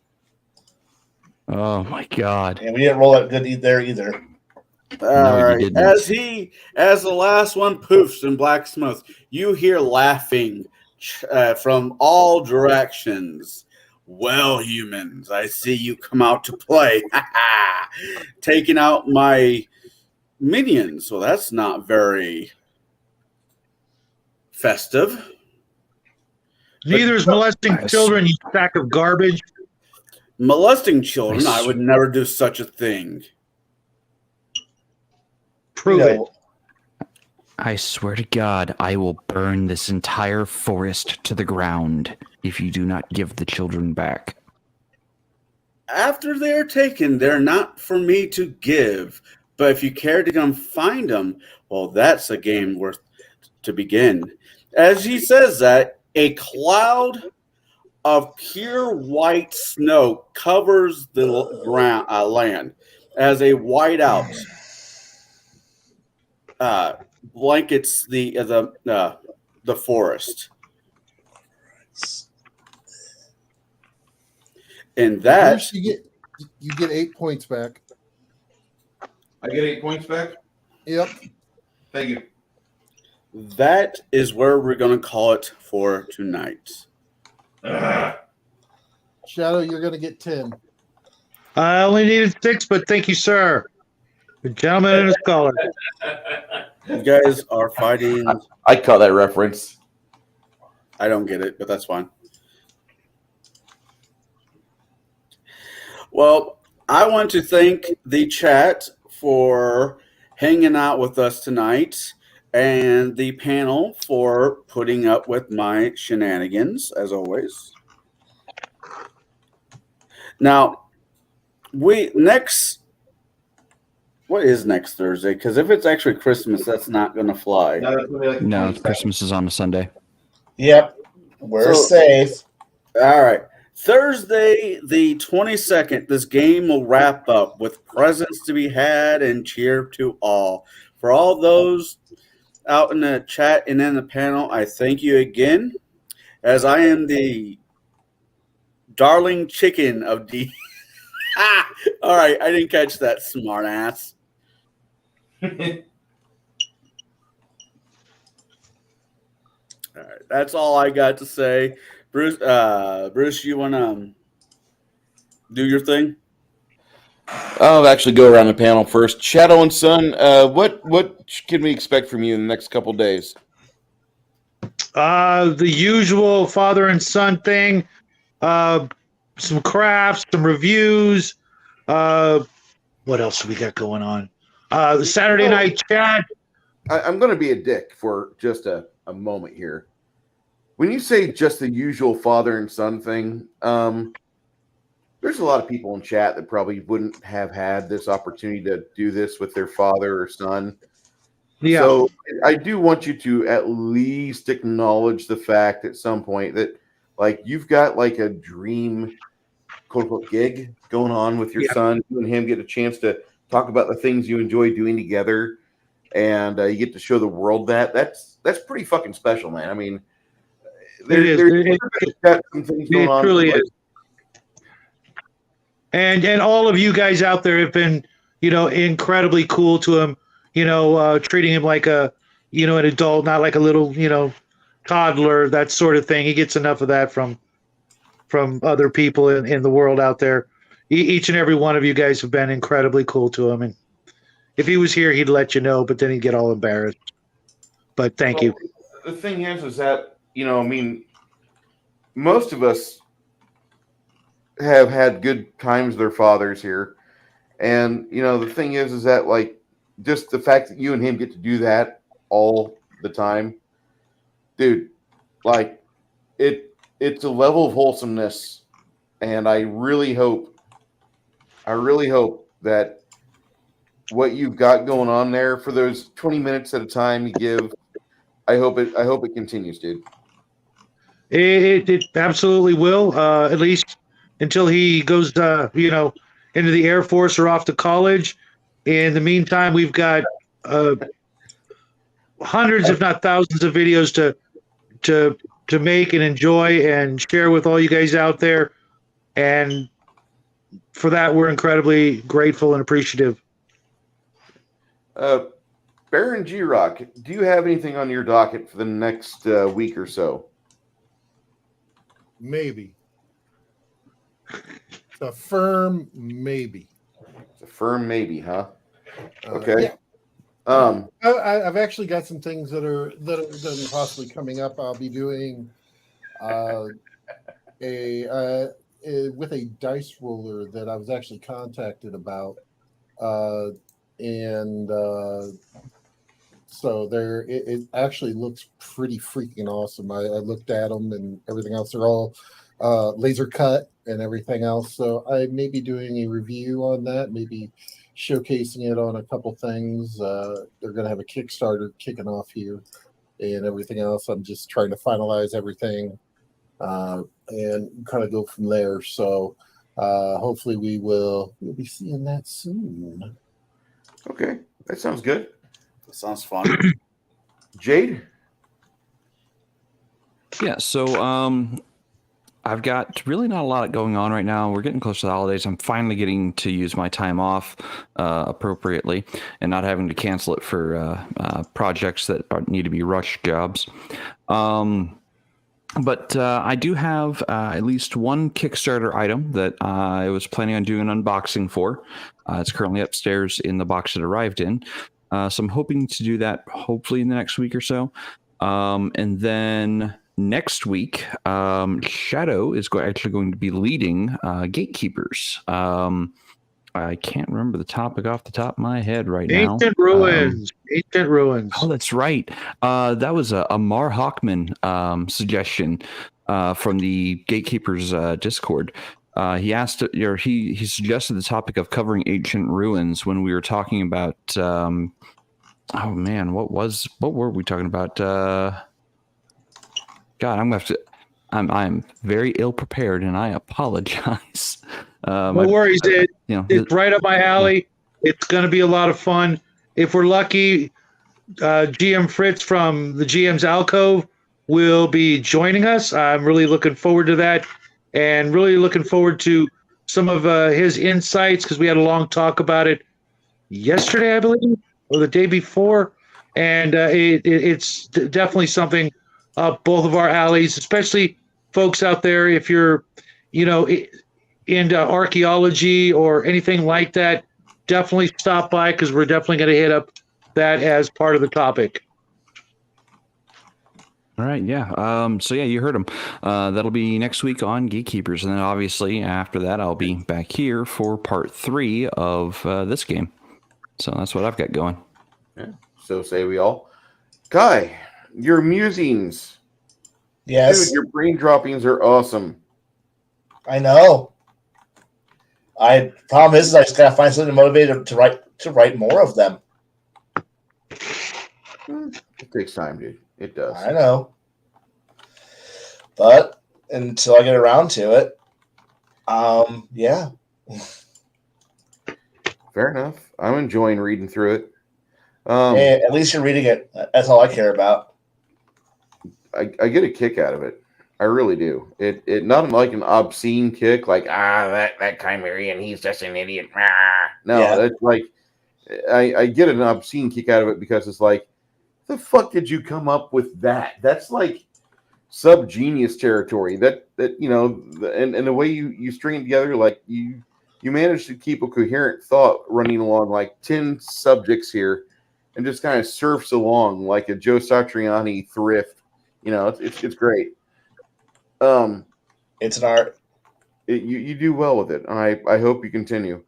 Oh my god. Yeah, we didn't roll that good there either. All No, you right. didn't. As the last one poofs in black smoke, you hear laughing from all directions. Well, humans, I see you come out to play. Taking out my minions. Well, that's not very festive. Neither is molesting children, you sack of garbage. Molesting children, I would never do such a thing. Prove it. I swear to God, I will burn this entire forest to the ground if you do not give the children back. After they're taken, they're not for me to give. But if you care to come find them, well, that's a game worth to begin. As he says that, a cloud of pure white snow covers the ground, land as a whiteout blankets the forest. And that Bruce, you get 8 points back. I get 8 points back? Yep. Thank you. that is where we're going to call it for tonight. Shadow, you're going to get 10. I only needed 6, but thank you, sir. The gentleman and a scholar. You guys are fighting. I caught that reference. I don't get it, but that's fine. Well, I want to thank the chat for hanging out with us tonight and the panel for putting up with my shenanigans, as always. Now, what is next Thursday? Because if it's actually Christmas, that's not going to fly. No, Christmas is on a Sunday. Yep. We're safe. All right. Thursday, the 22nd, this game will wrap up with presents to be had and cheer to all. For all those out in the chat and in the panel, I thank you again, as I am the darling chicken of D. All right, I didn't catch that, smart ass. All right, that's all I got to say. Bruce, you want to do your thing? I'll actually go around the panel first. Shadow and Sun, what can we expect from you in the next couple days? The usual father and son thing. Some crafts, some reviews. What else do we got going on? The Saturday night chat. I'm going to be a dick for just a moment here. When you say just the usual father and son thing, there's a lot of people in chat that probably wouldn't have had this opportunity to do this with their father or son. Yeah. So I do want you to at least acknowledge the fact at some point that, like, you've got like a dream, quote unquote, gig going on with your son. You and him get a chance to talk about the things you enjoy doing together, and you get to show the world that's pretty fucking special, man. I mean, there's got some things going on. It truly is. And all of you guys out there have been, incredibly cool to him. Treating him like an adult, not like a little, toddler, that sort of thing. He gets enough of that from other people in the world out there. Each and every one of you guys have been incredibly cool to him. And if he was here, he'd let you know, but then he'd get all embarrassed. But thank you. The thing is that, most of us have had good times with their fathers here. And, the thing is that, like, just the fact that you and him get to do that all the time, dude, like, it's a level of wholesomeness. And I really hope that what you've got going on there for those 20 minutes at a time you give, I hope it continues, dude. It absolutely will, at least until he goes, into the Air Force or off to college. In the meantime, we've got hundreds, if not thousands, of videos to make and enjoy and share with all you guys out there. And for that, we're incredibly grateful and appreciative. Baron G-Rock, do you have anything on your docket for the next week or so? Maybe. It's a firm maybe. It's a firm maybe, huh? Okay. Yeah. I've actually got some things that are possibly coming up. I'll be doing with a dice roller that I was actually contacted about, and so it actually looks pretty freaking awesome. I looked at them and everything else. They're all laser cut and everything else. So I may be doing a review on that, maybe showcasing it on a couple things. They're going to have a Kickstarter kicking off here and everything else. I'm just trying to finalize everything and kind of go from there. So hopefully we'll be seeing that soon. Okay, that sounds good. That sounds fun. Jade? Yeah, so I've got really not a lot going on right now. We're getting close to the holidays. I'm finally getting to use my time off appropriately and not having to cancel it for projects that need to be rush jobs. But I do have at least one Kickstarter item that I was planning on doing an unboxing for. It's currently upstairs in the box it arrived in. So I'm hoping to do that hopefully in the next week or so. And then next week, Shadow is actually going to be leading Gatekeepers. I can't remember the topic off the top of my head right now. Ancient ruins. Ancient ruins. Oh, that's right. That was a Mar Hockman suggestion from the Gatekeepers Discord. He asked, or he suggested the topic of covering ancient ruins when we were talking about. Oh man, what were we talking about? God, I'm gonna have to. I'm very ill prepared, and I apologize. No worries, it's right up my alley. It's going to be a lot of fun. If we're lucky, GM Fritz from the GM's Alcove will be joining us. I'm really looking forward to that, and really looking forward to some of his insights, because we had a long talk about it yesterday, I believe, or the day before, and it's definitely something up both of our alleys, especially folks out there. If you're, into archaeology or anything like that, definitely stop by, because we're definitely going to hit up that as part of the topic. All right, yeah. So yeah, you heard him. That'll be next week on Gatekeepers, and then obviously after that, I'll be back here for part 3 of this game. So that's what I've got going. Yeah. So say we all. Guy, your musings. Yes. Dude, your brain droppings are awesome. I know. Problem is I just gotta find something motivated to write more of them. It takes time, dude. It does. I know. But until I get around to it, yeah. Fair enough. I'm enjoying reading through it. Hey, at least you're reading it. That's all I care about. I get a kick out of it. I really do. It not like an obscene kick, like that Chimerian, he's just an idiot. No, Yeah. It's like I get an obscene kick out of it because it's like, the fuck did you come up with that? That's like sub-genius territory. That and the way you string it together, like you manage to keep a coherent thought running along like 10 subjects here, and just kind of surfs along like a Joe Satriani thrift. It's great. It's an art. You do well with it, and I hope you continue.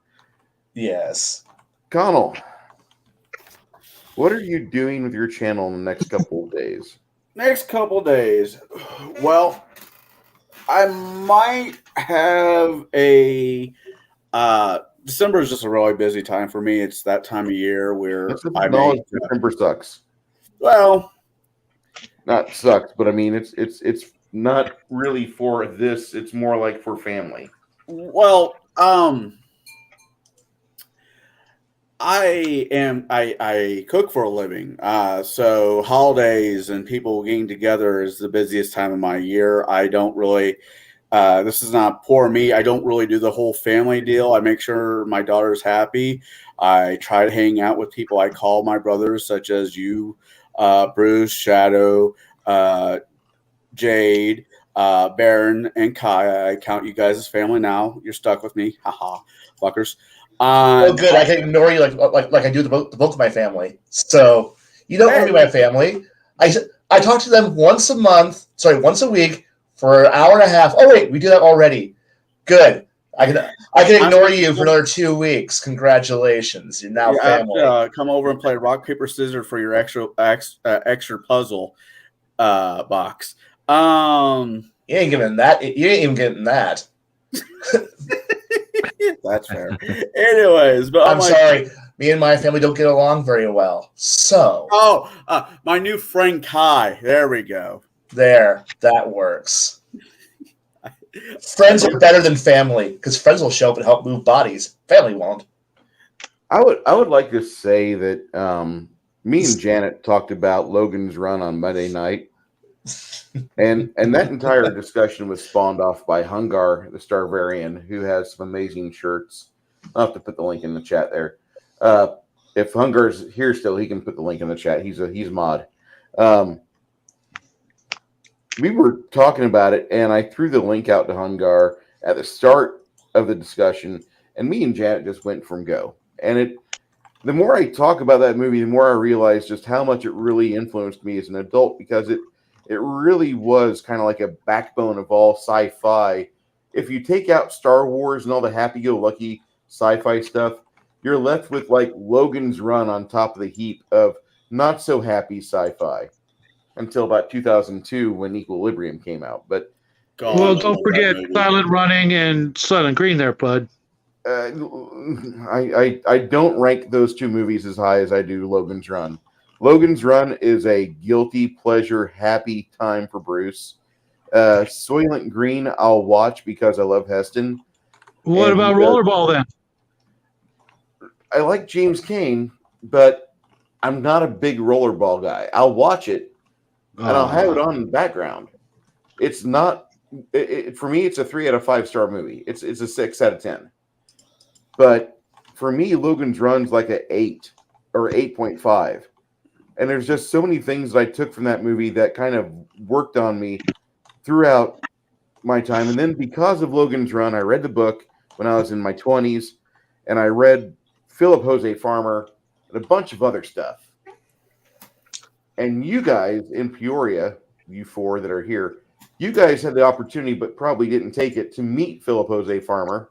Yes. Conall, what are you doing with your channel in the next couple of days? Next couple days. Well, I might have a December is just a really busy time for me. It's that time of year where December sucks. Well, not sucks, but I mean it's not really for this. It's more like for family. Well, I cook for a living. So holidays and people getting together is the busiest time of my year. I don't really this is not poor me. I don't really do the whole family deal. I make sure my daughter's happy. I try to hang out with people I call my brothers, such as you, Bruce, Shadow, Jade, Baron, and Kai. I count you guys as family now. You're stuck with me. Haha, fuckers. Oh, good. I can ignore you like I do the bulk of my family. So you don't want to be my family. I talk to them once a week for an hour and a half. Oh wait, we do that already. Good. I can ignore you for another 2 weeks. Congratulations, you're now family. Come over and play rock paper scissors for your extra puzzle box. You ain't giving that. You ain't even getting that. That's fair. Anyways, but I'm sorry. Me and my family don't get along very well. So. My new friend Kai. There we go. There, that works. Friends are better than family because friends will show up and help move bodies. Family won't. I would like to say that me and Janet talked about Logan's run on Monday night, and that entire discussion was spawned off by Hungar, the Starvarian, who has some amazing shirts. I'll have to put the link in the chat there. If Hungar's here still, he can put the link in the chat. He's a mod. We were talking about it, and I threw the link out to Hungar at the start of the discussion, and me and Janet just went from go. And the more I talk about that movie, the more I realize just how much it really influenced me as an adult, because it it really was kind of like a backbone of all sci-fi. If you take out Star Wars and all the happy-go-lucky sci-fi stuff, you're left with like Logan's Run on top of the heap of not so happy sci-fi until about 2002 when Equilibrium came out. But God, Well, I don't love forget that movie. Silent Running and Silent Green there, bud. I don't rank those two movies as high as I do Logan's Run. Logan's Run is a guilty pleasure, happy time for Bruce. Soylent Green, I'll watch because I love Heston. What And about Rollerball then? I like James Cain, but I'm not a big rollerball guy. I'll watch it and I'll have it on in the background. It's not for me. It's a 3 out of 5 star movie. It's a 6 out of 10. But for me, Logan's Run's like an 8 or 8.5. And there's just so many things that I took from that movie that kind of worked on me throughout my time. And then because of Logan's Run, I read the book when I was in my 20s, and I read Philip Jose Farmer and a bunch of other stuff. And you guys in Peoria, you four that are here, you guys had the opportunity, but probably didn't take it, to meet Philip Jose Farmer,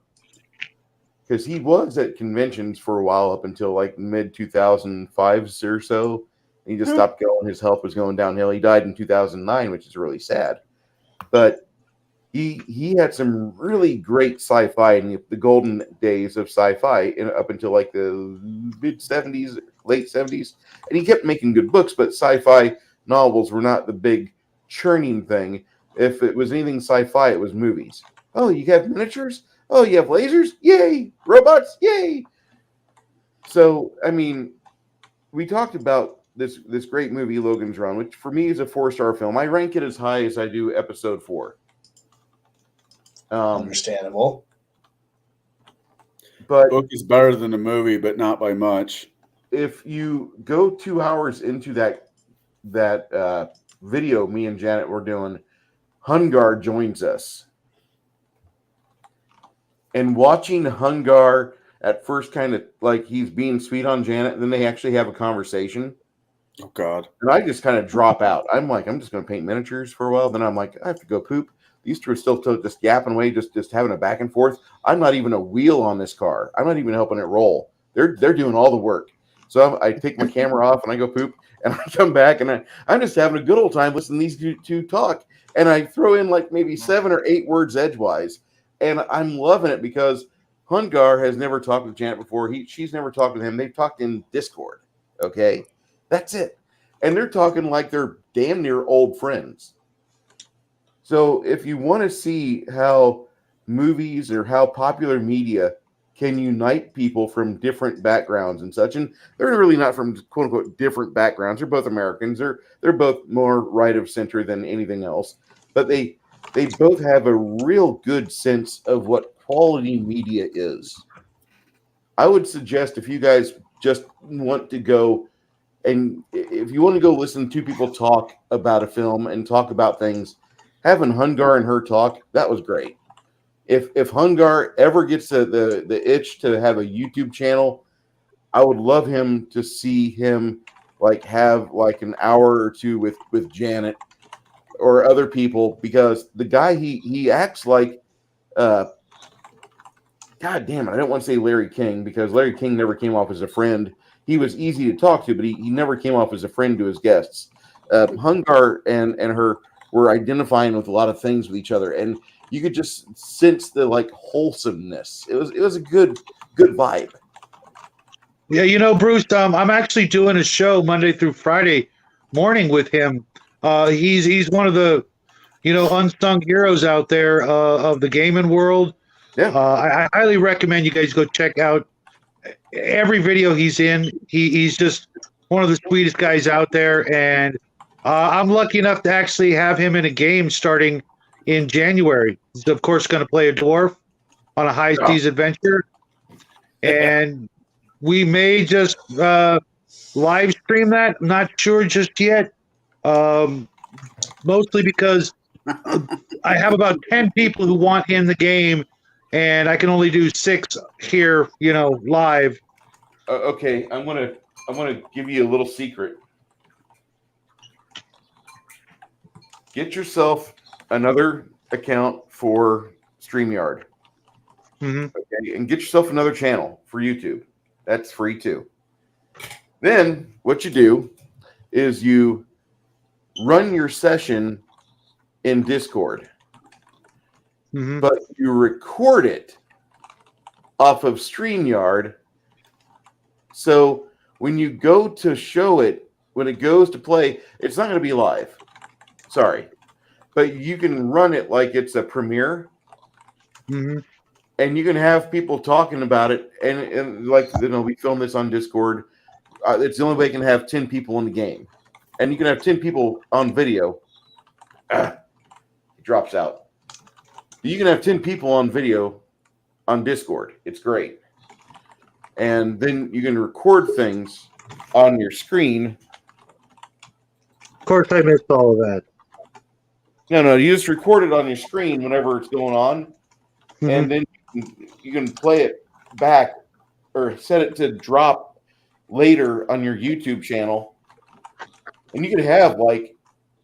because he was at conventions for a while up until like mid 2005 or so. He just stopped going. His health was going downhill. He died in 2009, which is really sad. But he had some really great sci-fi in the golden days of sci-fi up until like the mid 70s, late 70s. And he kept making good books, but sci-fi novels were not the big churning thing. If it was anything sci-fi, it was movies. Oh, you have miniatures? Oh, you have lasers? Yay! Robots? Yay! So, I mean, we talked about this great movie, Logan's Run, which for me is a 4-star film. I rank it as high as I do Episode 4. Understandable. But Book is better than the movie, but not by much. if you go 2 hours into that video me and Janet were doing, Hungar joins us. And watching Hungar at first kind of like he's being sweet on Janet, and then they actually have a conversation. Oh, God. And I just kind of drop out. I'm like, I'm just going to paint miniatures for a while. Then I'm like, I have to go poop. These two are still just yapping away, just having a back and forth. I'm not even a wheel on this car. I'm not even helping it roll. They're doing all the work. So I take my camera off and I go poop, and I come back and I'm just having a good old time listening to these two talk. And I throw in like maybe 7 or 8 words edgewise. And I'm loving it because Hungar has never talked with Janet before. She's never talked with him. They've talked in Discord. Okay. That's it. And they're talking like they're damn near old friends. So if you want to see how movies or how popular media can unite people from different backgrounds and such, and they're really not from quote unquote different backgrounds. They're both Americans. They're both more right of center than anything else. But they both have a real good sense of what quality media is. I would suggest if you guys just want to go, and if you want to go listen to 2 people talk about a film and talk about things, having Hungar and her talk, that was great. If Hungar ever gets the itch to have a YouTube channel, I would love him to see him like have like an hour or 2 with Janet or other people, because the guy he acts like God damn it, I don't want to say Larry King, because Larry King never came off as a friend. He was easy to talk to, but he never came off as a friend to his guests. Hungar and her were identifying with a lot of things with each other, and you could just sense the like wholesomeness. It was a good vibe. Yeah, Bruce, I'm actually doing a show Monday through Friday morning with him. He's one of the unsung heroes out there of the gaming world. Yeah. I highly recommend you guys go check out every video he's in. He's just one of the sweetest guys out there, and I'm lucky enough to actually have him in a game starting in January. He's of course going to play a dwarf on a high seas adventure, and we may just live stream that. I'm not sure just yet. Mostly because I have about 10 people who want in the game, and I can only do 6 here, live. Okay, I'm gonna give you a little secret. get yourself another account for StreamYard. Okay, and get yourself another channel for YouTube. That's free too. Then what you do is you run your session in Discord, but you record it off of StreamYard. So when you go to show it, when it goes to play, it's not going to be live. Sorry. But you can run it like it's a premiere. And you can have people talking about it. And like, we film this on Discord. It's the only way you can have 10 people in the game. And you can have 10 people on video. It drops out. You can have 10 people on video on Discord. It's great. And then you can record things on your screen. Of course, I missed all of that. No, you just record it on your screen whenever it's going on. And then you can play it back or set it to drop later on your YouTube channel. And you can have like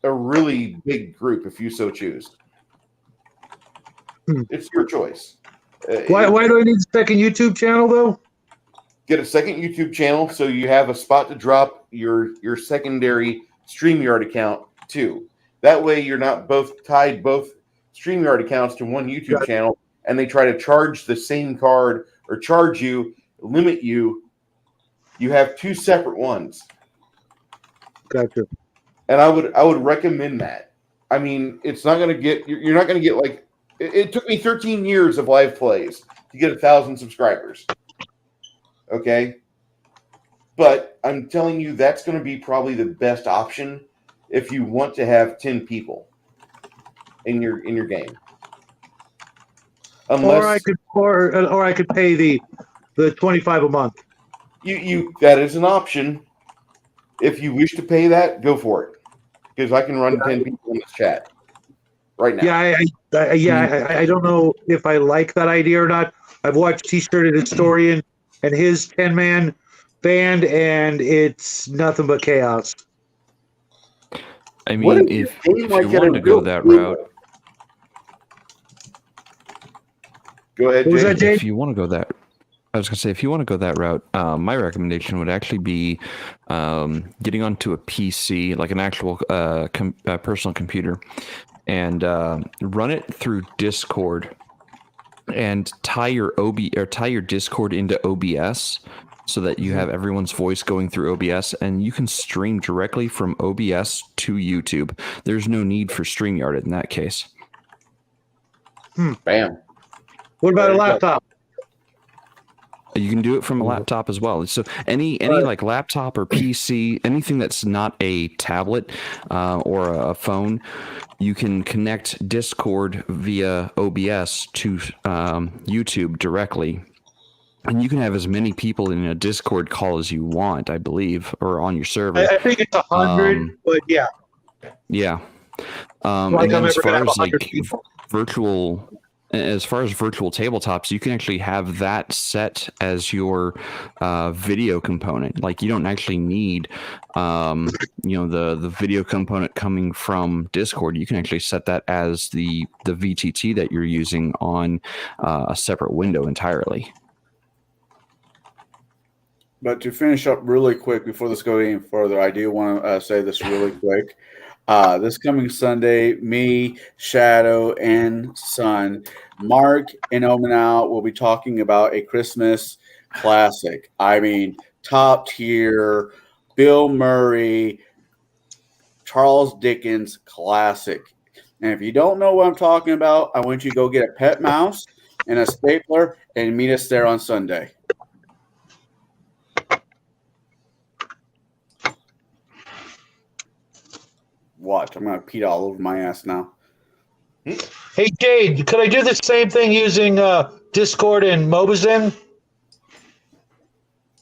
a really big group if you so choose. It's your choice. Why do I need a second YouTube channel though? Get a second YouTube channel so you have a spot to drop your secondary StreamYard account to. That way you're not tied both StreamYard accounts to one YouTube channel, and they try to charge the same card or charge you, limit you. You have two separate ones. Gotcha. And I would recommend that. I mean, it's not going to get, you're not going to get like, it took me 13 years of live plays to get 1,000 subscribers. Okay. But I'm telling you, that's going to be probably the best option if you want to have 10 people in your game. Unless, or I could pay the $25 a month. You that is an option. If you wish to pay that, go for it. Because I can run 10 people in this chat right now. I don't know if I like that idea or not. I've watched T-Shirted Historian and his 10-man band, and it's nothing but chaos. I mean, if you want to go that route, go ahead, Jay. If you want to go that, I was going to say, if you want to go that route, my recommendation would actually be getting onto a PC, like an actual personal computer, and run it through Discord, and tie your Discord into OBS, so that you have everyone's voice going through OBS, and you can stream directly from OBS to YouTube. There's no need for StreamYard in that case. Bam. What about a laptop? You can do it from a laptop as well. So any like laptop or PC, anything that's not a tablet or a phone, you can connect Discord via OBS to YouTube directly. And you can have as many people in a Discord call as you want, I believe, or on your server. I think it's 100, but yeah. Yeah. And then as far as virtual tabletops, you can actually have that set as your video component. Like, you don't actually need the video component coming from Discord. You can actually set that as the VTT that you're using on a separate window entirely. But to finish up really quick before this goes any further, I do want to say this really quick. This coming Sunday, me, Shadow, and Son, Mark, and Omanal will be talking about a Christmas classic. I mean, top tier, Bill Murray, Charles Dickens classic. And if you don't know what I'm talking about, I want you to go get a pet mouse and a stapler and meet us there on Sunday. Watch, I'm going to pee all over my ass now. Hey, Jade, could I do the same thing using Discord and Mobizen?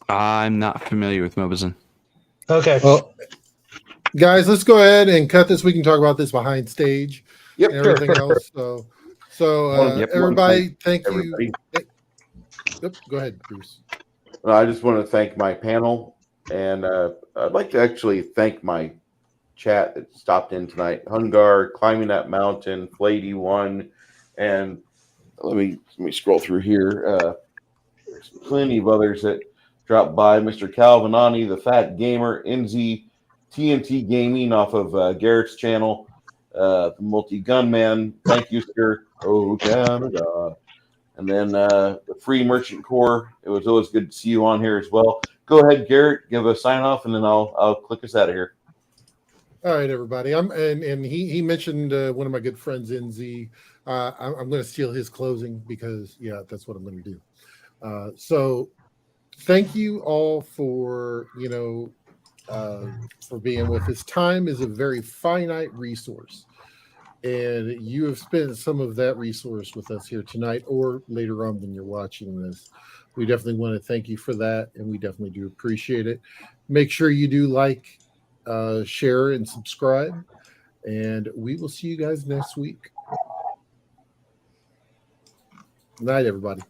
I'm not familiar with Mobizen. Okay. Well, guys, let's go ahead and cut this. We can talk about this behind stage and everything else. So everybody, thank you. Yep, go ahead, Bruce. I just want to thank my panel, and I'd like to actually thank my chat that stopped in tonight. Hungar, Climbing That Mountain, Flady1, and let me scroll through here. There's plenty of others that dropped by. Mr. Calvinani, the Fat Gamer, NZ, TNT Gaming off of Garrett's channel, the Multi Gunman. Thank you, sir. Oh, Canada. And then the Free Merchant Corps. It was always good to see you on here as well. Go ahead, Garrett. Give a sign off, and then I'll click us out of here. All right, everybody. And he mentioned one of my good friends, NZ. I'm going to steal his closing because that's what I'm going to do. So thank you all for for being with us. Time is a very finite resource, and you have spent some of that resource with us here tonight or later on when you're watching this. We definitely want to thank you for that, and we definitely do appreciate it. Make sure you do like, share, and subscribe, and we will see you guys next week. Good night, everybody.